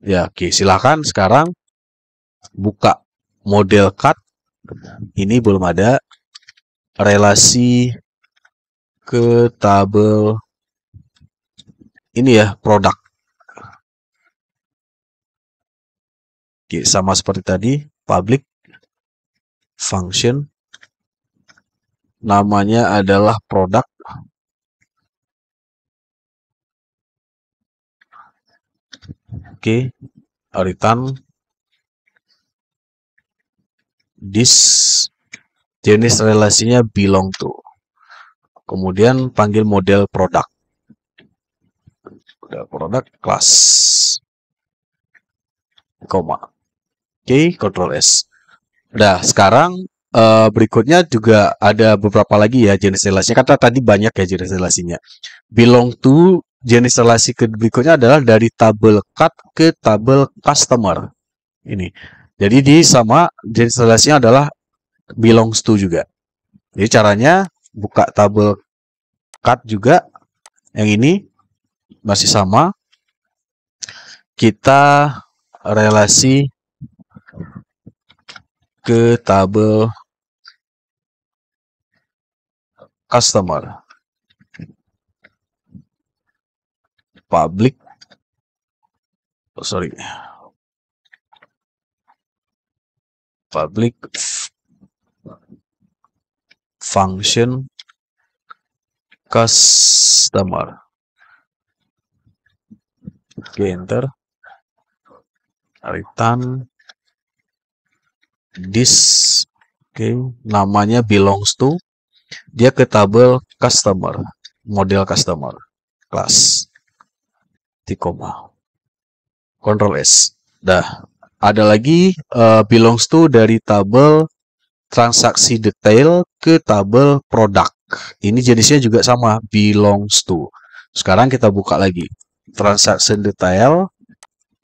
Ya, oke. Silahkan sekarang buka model cut. Ini belum ada relasi ke tabel ini ya, produk. Oke, sama seperti tadi, public function namanya adalah produk. Oke, return this jenis relasinya belong to. Kemudian panggil model produk. Model produk class. Koma. Oke, Ctrl S. Nah, sekarang berikutnya juga ada beberapa lagi ya jenis relasinya. Kata tadi banyak ya jenis relasinya. Belong to jenis relasi berikutnya adalah dari tabel cut ke tabel customer. Ini. Jadi di sama jenis relasinya adalah belongs to juga. Jadi caranya buka tabel cut juga. Yang ini masih sama. Kita relasi ke tabel customer. Public. Public function customer. Oke, enter. Return this. Oke, namanya belongs to. Dia ke tabel customer, model customer, class. Koma. Ctrl S. Dah. Ada lagi belongs to dari tabel transaksi detail ke tabel produk. Ini jenisnya juga sama, belongs to. Sekarang kita buka lagi transaksi detail.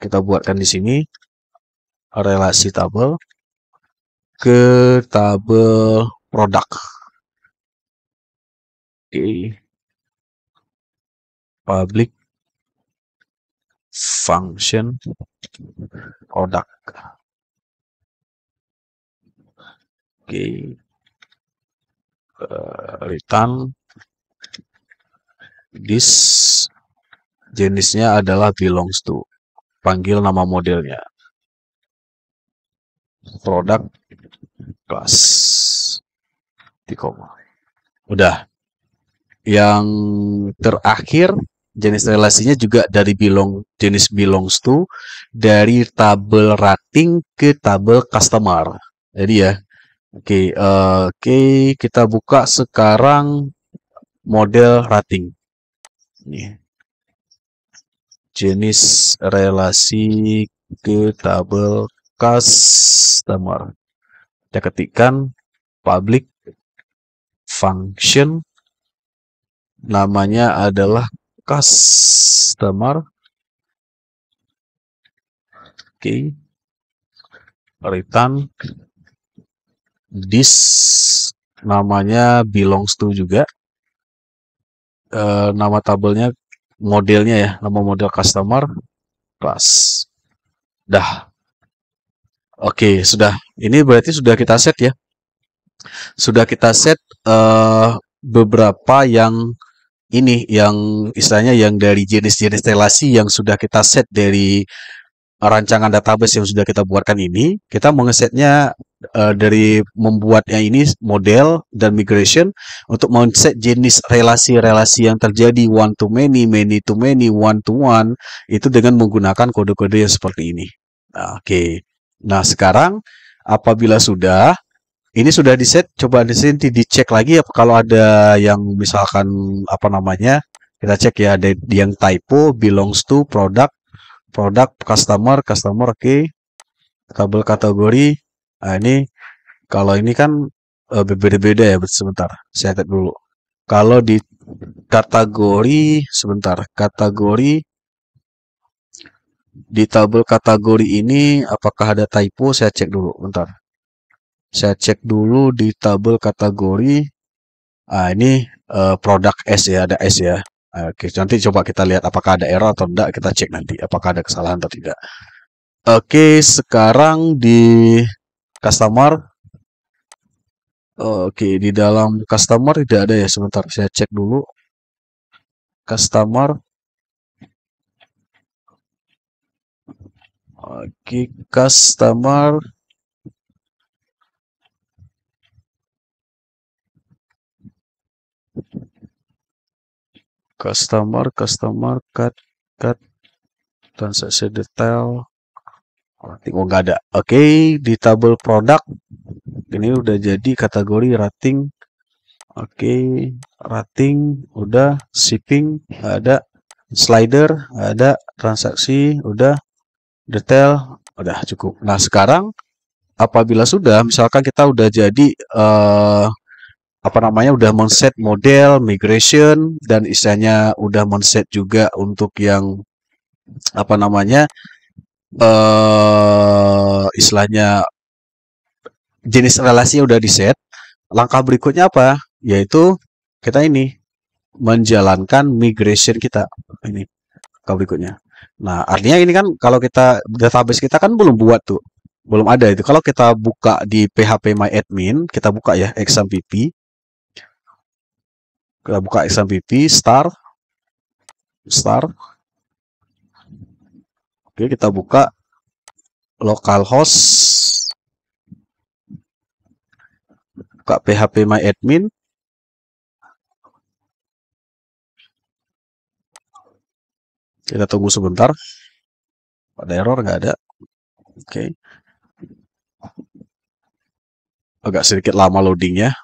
Kita buatkan di sini relasi tabel ke tabel produk. Oke. Public function produk. Oke. Return this jenisnya adalah belongs to. Panggil nama modelnya. Produk class. Koma. Udah. Yang terakhir jenis relasinya juga dari jenis belongs to dari tabel rating ke tabel customer. Jadi ya, oke, kita buka sekarang model rating. Nih. Jenis relasi ke tabel customer. Kita ketikkan public function namanya adalah customer. Oke. Return this namanya belongs to juga. Nama tabelnya, modelnya ya, nama model customer class. Dah. Oke, sudah. Ini berarti sudah kita set ya. Sudah kita set beberapa yang ini, yang istilahnya yang dari jenis-jenis relasi yang sudah kita set dari rancangan database yang sudah kita buatkan ini. Kita mengesetnya dari membuat yang ini model dan migration untuk men-set jenis relasi-relasi yang terjadi one to many, many to many, one to one itu dengan menggunakan kode-kode yang seperti ini. Nah, oke. Nah, sekarang apabila ini sudah di set, coba di sini dicek lagi ya kalau ada yang misalkan apa namanya, kita cek ya ada yang typo belongs to product customer, oke. Tabel kategori. Nah, ini kalau ini kan berbeda-beda ya, sebentar. Saya cek dulu. Kalau di kategori, sebentar. Kategori di tabel kategori ini apakah ada typo? Saya cek dulu, bentar. Saya cek dulu di tabel kategori. Ah, ini produk S ya, ada S ya. Oke, nanti coba kita lihat apakah ada error atau tidak. Kita cek nanti apakah ada kesalahan atau tidak. Oke, sekarang di customer. Oke, di dalam customer tidak ada ya. Sebentar, saya cek dulu. Customer. Oke, customer. Customer, cut, transaksi detail. Oh, nggak ada. Oke, di tabel produk. Ini udah jadi kategori rating. Oke, rating udah, shipping ada, slider ada, transaksi udah, detail udah cukup. Nah, sekarang apabila sudah, misalkan kita udah jadi udah men-set model migration dan istilahnya udah men-set juga untuk yang istilahnya jenis relasi udah di-set. Langkah berikutnya apa? Yaitu kita ini menjalankan migration kita. Ini langkah berikutnya. Nah, artinya ini kan kalau kita database kita kan belum buat tuh. Belum ada itu. Kalau kita buka di phpMyAdmin, kita buka ya exampp. Kita buka exampp start. Oke, kita buka localhost. Buka phpMyAdmin. Kita tunggu sebentar. Ada error nggak ada? Oke. Agak sedikit lama loadingnya.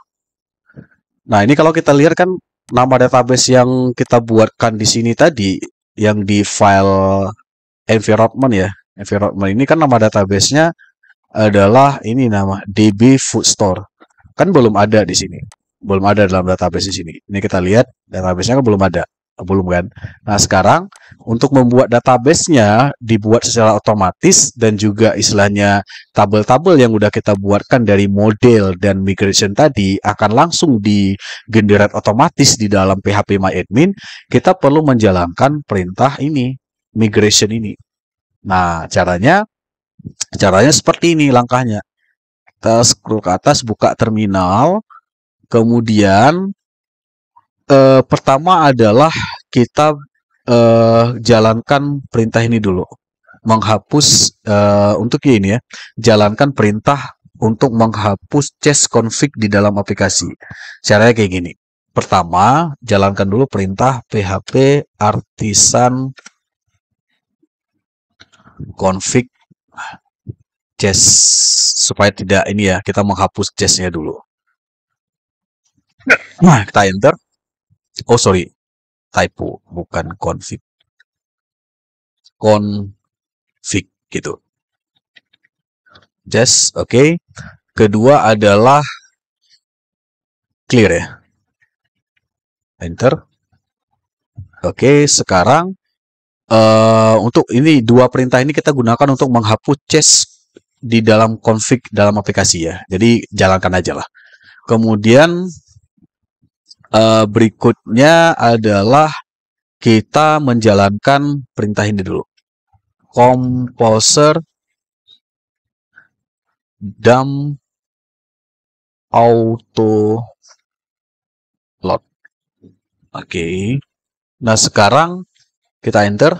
Nah, ini kalau kita lihat kan nama database yang kita buatkan di sini tadi, yang di file environment ya. Environment ini kan nama database-nya adalah ini nama DB Food Store. Kan belum ada di sini. Belum ada dalam database di sini. Ini kita lihat database-nya kan belum ada. Belum kan? Nah, sekarang untuk membuat database-nya dibuat secara otomatis dan juga istilahnya tabel-tabel yang udah kita buatkan dari model dan migration tadi akan langsung di-generate otomatis di dalam phpMyAdmin, kita perlu menjalankan perintah ini, migration ini. Nah, caranya seperti ini langkahnya. Kita scroll ke atas, buka terminal, kemudian pertama adalah kita jalankan perintah ini dulu, menghapus untuk ini ya, jalankan perintah untuk menghapus chest config di dalam aplikasi. Caranya kayak gini. Pertama, jalankan dulu perintah php artisan config chest supaya tidak ini ya, kita menghapus chestnya dulu. Nah, kita enter. Oh sorry, typo, bukan config. Config gitu. Just oke. Kedua adalah clear ya. Enter. Oke, sekarang untuk ini dua perintah ini kita gunakan untuk menghapus chest di dalam config dalam aplikasi ya. Jadi jalankan aja lah. Kemudian berikutnya adalah kita menjalankan perintah ini dulu. Composer dump auto load. Oke. Nah, sekarang kita enter.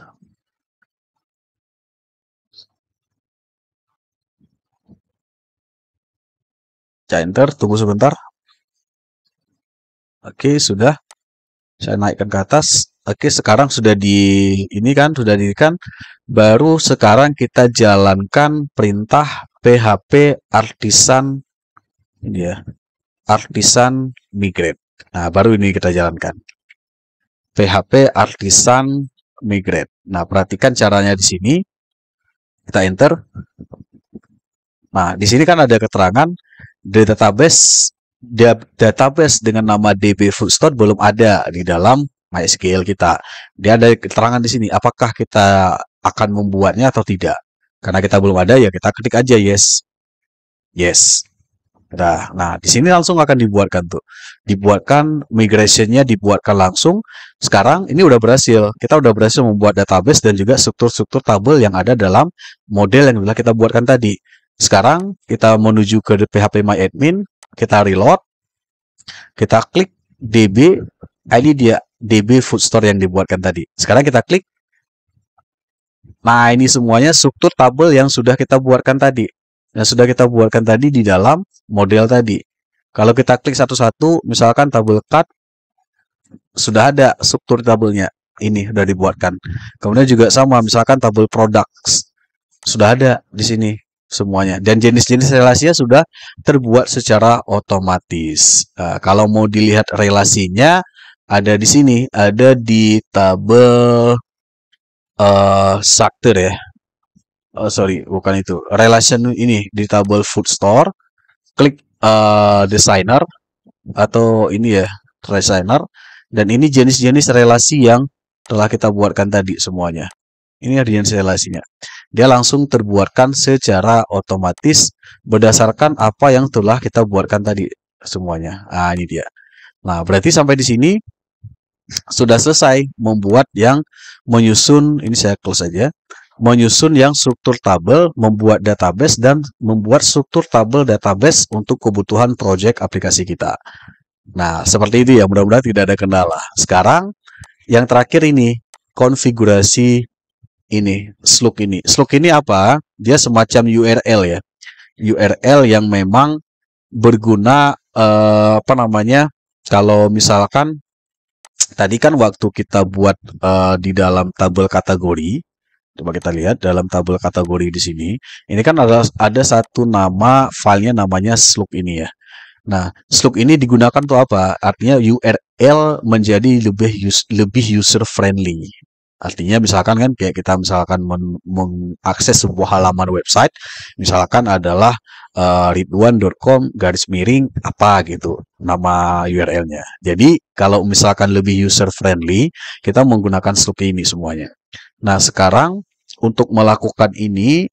Kita enter, tunggu sebentar. Oke, sudah. Saya naikkan ke atas. Oke, sekarang sudah sudah dirikan. Baru sekarang kita jalankan perintah php artisan ini ya. Artisan migrate. Nah, baru ini kita jalankan. php artisan migrate. Nah, perhatikan caranya di sini. Kita enter. Nah, di sini kan ada keterangan database dengan nama DB Food Store belum ada di dalam MySQL kita. Dia ada keterangan di sini. Apakah kita akan membuatnya atau tidak? Karena kita belum ada ya kita ketik aja yes. Yes. Nah, di sini langsung akan dibuatkan tuh. Dibuatkan migrationnya dibuatkan langsung. Sekarang ini udah berhasil. Kita udah berhasil membuat database dan juga struktur-struktur tabel yang ada dalam model yang telah kita buatkan tadi. Sekarang kita menuju ke phpMyAdmin, kita reload, kita klik DB, ini dia DB Food Store yang dibuatkan tadi. Sekarang kita klik. Nah, ini semuanya struktur tabel yang sudah kita buatkan tadi. Yang sudah kita buatkan tadi di dalam model tadi. Kalau kita klik satu-satu, misalkan tabel cut, sudah ada struktur tabelnya. Ini sudah dibuatkan. Kemudian juga sama, misalkan tabel products. Sudah ada di sini semuanya. Dan jenis-jenis relasinya sudah terbuat secara otomatis. Nah, kalau mau dilihat relasinya, ada di sini. Ada di tabel structure ya. Oh, sorry, bukan itu. Relation ini di tabel food store, klik designer atau ini ya, designer, dan ini jenis-jenis relasi yang telah kita buatkan tadi semuanya. Ini ada jenis relasinya. Dia langsung terbuatkan secara otomatis berdasarkan apa yang telah kita buatkan tadi semuanya. Nah, ini dia. Nah, berarti sampai di sini sudah selesai membuat yang menyusun, ini saya close saja, menyusun yang struktur tabel, membuat database, dan membuat struktur tabel database untuk kebutuhan project aplikasi kita. Nah, seperti itu ya, mudah-mudahan tidak ada kendala. Sekarang, yang terakhir ini, konfigurasi ini, Slug ini. Slug ini apa? Dia semacam URL ya. URL yang memang berguna, apa namanya, kalau misalkan, tadi kan waktu kita buat di dalam tabel kategori, coba kita lihat dalam tabel kategori di sini. Ini kan ada satu nama filenya namanya slug ini ya. Nah, slug ini digunakan untuk apa? Artinya URL menjadi lebih user friendly. Artinya misalkan kan kayak kita misalkan mengakses sebuah halaman website, misalkan adalah ridwan.com garis miring apa gitu nama URL-nya. Jadi kalau misalkan lebih user friendly, kita menggunakan slug ini semuanya. Nah, sekarang untuk melakukan ini,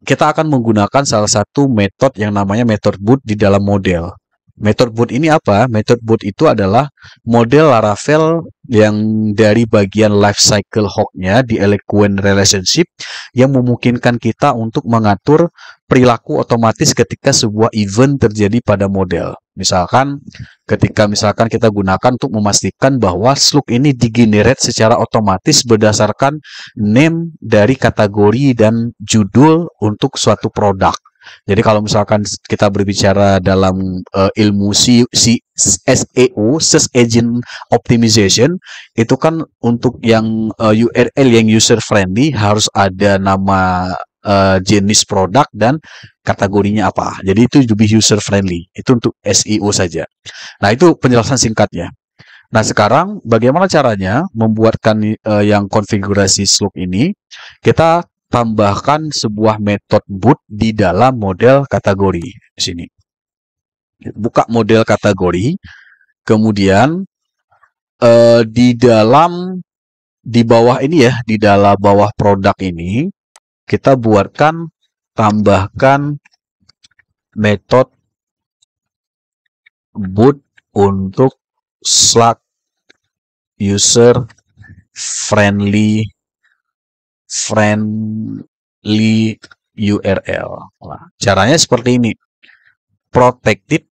kita akan menggunakan salah satu metode yang namanya method boot di dalam model. Method boot ini apa? Method boot itu adalah model Laravel yang dari bagian life cycle hog-nya di Eloquent Relationship yang memungkinkan kita untuk mengatur perilaku otomatis ketika sebuah event terjadi pada model. Misalkan ketika kita gunakan untuk memastikan bahwa slug ini digenerate secara otomatis berdasarkan name dari kategori dan judul untuk suatu produk. Jadi kalau misalkan kita berbicara dalam ilmu SEO, Search Engine Optimization, itu kan untuk yang URL yang user friendly harus ada nama jenis produk dan kategorinya apa. Jadi itu lebih user friendly. Itu untuk SEO saja. Nah, itu penjelasan singkatnya. Nah, sekarang bagaimana caranya membuatkan yang konfigurasi slug ini? Kita tambahkan sebuah metode boot di dalam model kategori di sini. Buka model kategori, kemudian di bawah ini ya, di dalam bawah produk ini kita tambahkan metode boot untuk Slack user friendly URL. Nah, caranya seperti ini. Protected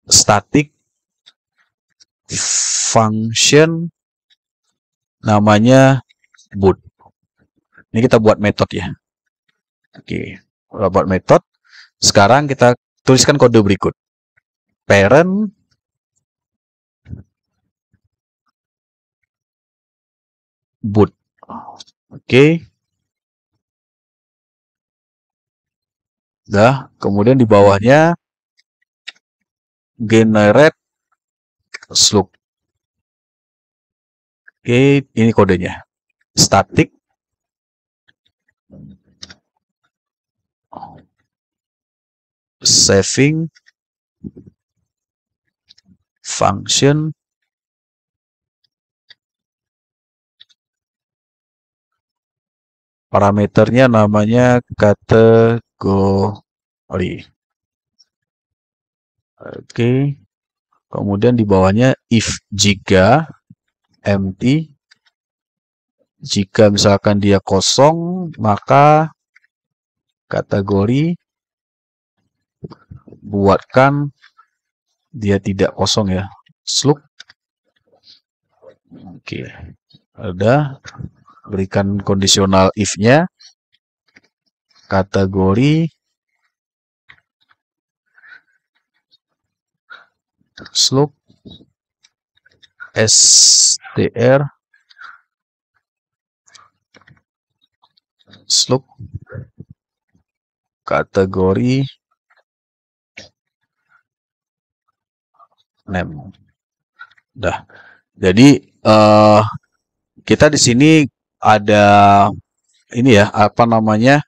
static function namanya boot. Ini kita buat metode ya. Oke, kita buat metode. Sekarang kita tuliskan kode berikut. Parent boot. Oke. Nah, kemudian di bawahnya generate slug. Oke, ini kodenya. Static saving function parameternya namanya kategori. Oke. Kemudian di bawahnya if jika empty, jika misalkan dia kosong, maka kategori buatkan dia tidak kosong ya. Slug. Oke. Ada berikan kondisional if-nya. Kategori slug str slug kategori name. Dah. Jadi kita di sini ada ini ya, apa namanya?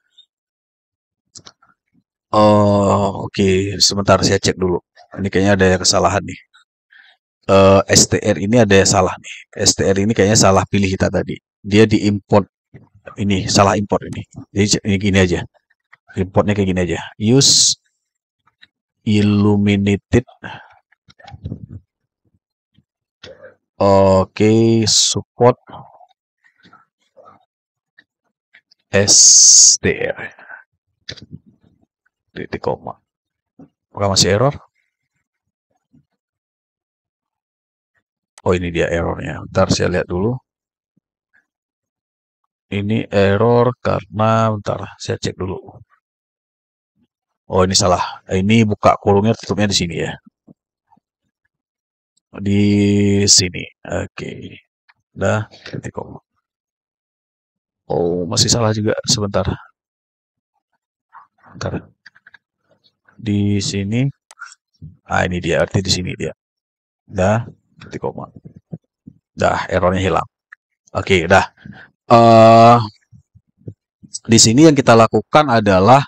Oke, sebentar saya cek dulu. Ini kayaknya ada kesalahan nih. STR ini ada yang salah nih. STR ini kayaknya salah pilih kita tadi. Dia diimport ini, salah import ini. Jadi ini gini aja. Importnya kayak gini aja. Use illuminated. Oke, support STR. Titik koma. Apakah masih error? Oh, ini dia errornya. Bentar saya lihat dulu. Ini error karena, bentar saya cek dulu. Oh, ini salah. Ini buka kurungnya, tutupnya di sini ya. Di sini. Oke. Udah, titik koma. Oh, masih salah juga. Sebentar. Bentar. Di sini. Ah, ini dia. Arti di sini dia. Dah, titik koma. Dah, errornya hilang. Oke, dah. Di sini yang kita lakukan adalah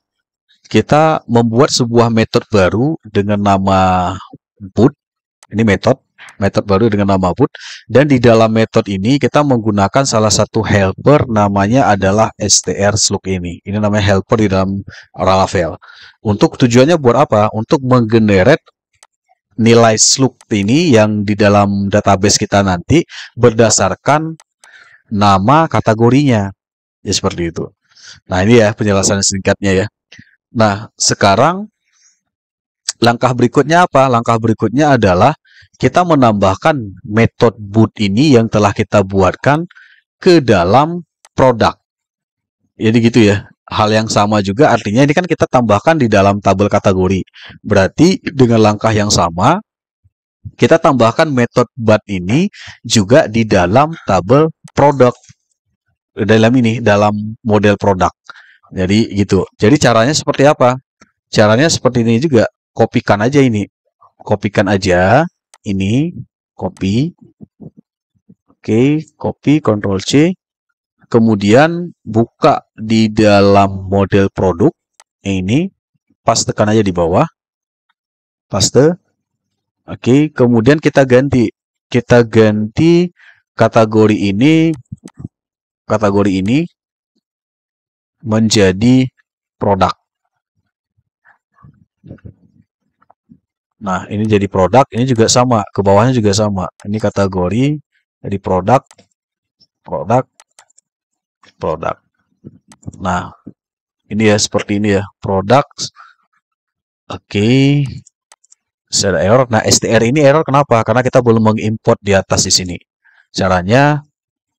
kita membuat sebuah metode baru dengan nama boot. Ini metode baru dengan nama boot. Dan di dalam metode ini kita menggunakan salah satu helper namanya adalah str slug ini. Ini namanya helper di dalam Laravel. Untuk tujuannya buat apa? Untuk menggenerate nilai slug ini yang di dalam database kita nanti berdasarkan nama kategorinya. Ya seperti itu. Nah, ini ya penjelasan singkatnya ya. Nah, sekarang langkah berikutnya apa? Langkah berikutnya adalah kita menambahkan metode boot ini yang telah kita buatkan ke dalam produk. Jadi gitu ya. Hal yang sama juga artinya ini kan kita tambahkan di dalam tabel kategori. Berarti dengan langkah yang sama kita tambahkan metode boot ini juga di dalam tabel produk. Dalam model produk. Jadi gitu. Jadi caranya seperti apa? Caranya seperti ini juga. Kopikan aja ini. Kopikan aja ini. Copy. Oke, copy Ctrl C. Kemudian buka di dalam model produk ini. Pastekan aja di bawah. Paste. Oke, kemudian kita ganti. Kita ganti kategori ini menjadi produk. Nah, ini jadi produk, ini juga sama, ke bawahnya juga sama. Ini kategori, jadi produk. Nah, ini ya seperti ini ya, produk. Oke. Ada error. Nah, str ini error kenapa? Karena kita belum mengimport di atas di sini. Caranya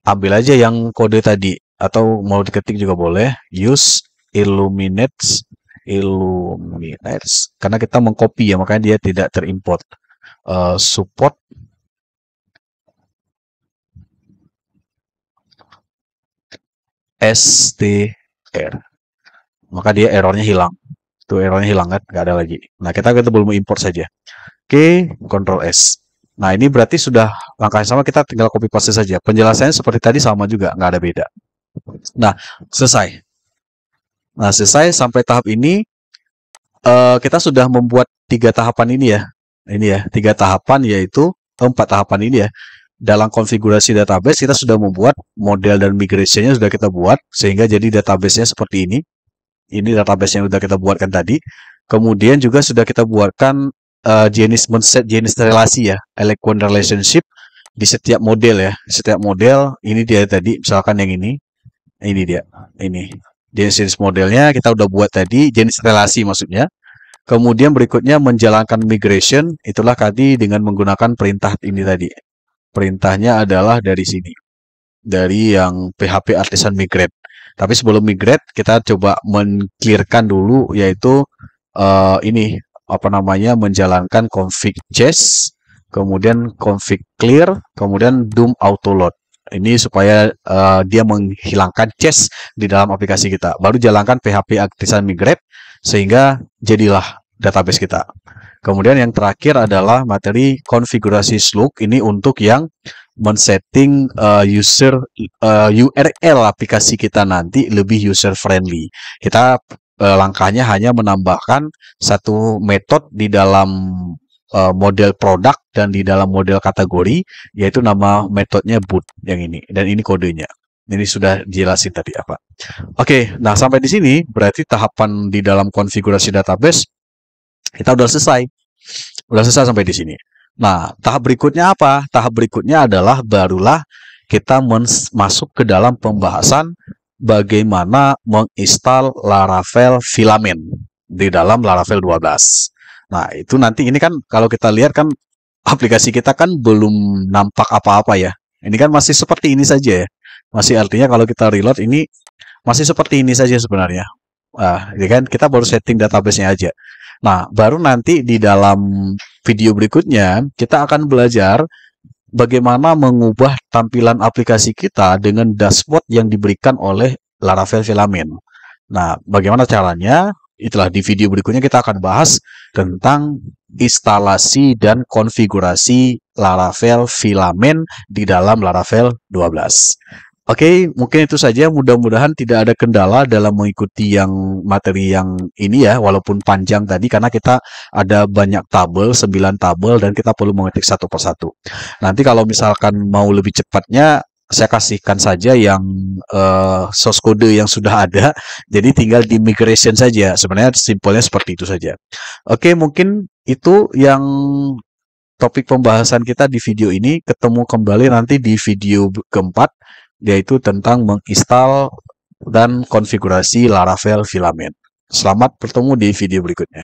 ambil aja yang kode tadi atau mau diketik juga boleh. Use illuminates karena kita mengcopy ya, makanya dia tidak terimport. Support str, maka dia errornya hilang. Tuh errornya hilang kan, nggak ada lagi. Nah, kita belum import saja. Oke, Ctrl S. Nah, ini berarti sudah langkah yang sama, kita tinggal copy paste saja. Penjelasannya seperti tadi sama juga, nggak ada beda. Nah, selesai. Nah, selesai sampai tahap ini, kita sudah membuat 3 tahapan ini ya. Ini ya, 3 tahapan yaitu 4 tahapan ini ya. Dalam konfigurasi database, kita sudah membuat model dan migration-nya sudah kita buat, sehingga jadi database-nya seperti ini. Ini database yang sudah kita buatkan tadi. Kemudian juga sudah kita buatkan jenis relasi ya, eloquent relationship di setiap model ya. Setiap model ini dia tadi, misalkan yang ini dia, ini jenis modelnya kita udah buat tadi, jenis relasi maksudnya. Kemudian berikutnya menjalankan migration, itulah tadi dengan menggunakan perintah ini tadi. Perintahnya adalah dari sini, dari yang PHP Artisan Migrate. Tapi sebelum migrate, kita coba men-clearkan dulu, yaitu ini apa namanya, menjalankan config chess, kemudian config clear, kemudian doom auto load. Ini supaya dia menghilangkan chess di dalam aplikasi kita. Baru jalankan PHP Artisan Migrate sehingga jadilah database kita. Kemudian yang terakhir adalah materi konfigurasi slug, ini untuk yang men-setting URL aplikasi kita nanti lebih user friendly. Kita langkahnya hanya menambahkan satu metode di dalam model produk dan di dalam model kategori, yaitu nama metodenya boot yang ini, dan ini kodenya. Ini sudah dijelasin tadi apa. Oke, nah sampai di sini berarti tahapan di dalam konfigurasi database kita udah selesai. Udah selesai sampai di sini. Nah, tahap berikutnya apa? Tahap berikutnya adalah barulah kita masuk ke dalam pembahasan bagaimana menginstal Laravel Filament di dalam Laravel 12. Nah, itu nanti ini kan kalau kita lihat kan aplikasi kita kan belum nampak apa-apa ya. Ini kan masih seperti ini saja ya. Masih artinya kalau kita reload ini masih seperti ini saja sebenarnya. Ini kan kita baru setting database-nya aja. Nah, baru nanti di dalam video berikutnya kita akan belajar bagaimana mengubah tampilan aplikasi kita dengan dashboard yang diberikan oleh Laravel Filament. Nah, bagaimana caranya? Itulah di video berikutnya kita akan bahas tentang instalasi dan konfigurasi Laravel Filament di dalam Laravel 12. Oke, mungkin itu saja. Mudah-mudahan tidak ada kendala dalam mengikuti yang materi yang ini ya, walaupun panjang tadi karena kita ada banyak tabel, 9 tabel, dan kita perlu mengetik satu persatu. Nanti kalau misalkan mau lebih cepatnya, saya kasihkan saja yang source code yang sudah ada, jadi tinggal di migration saja. Sebenarnya simpelnya seperti itu saja. Oke, mungkin itu yang topik pembahasan kita di video ini. Ketemu kembali nanti di video keempat, yaitu tentang menginstal dan konfigurasi Laravel Filament. Selamat bertemu di video berikutnya.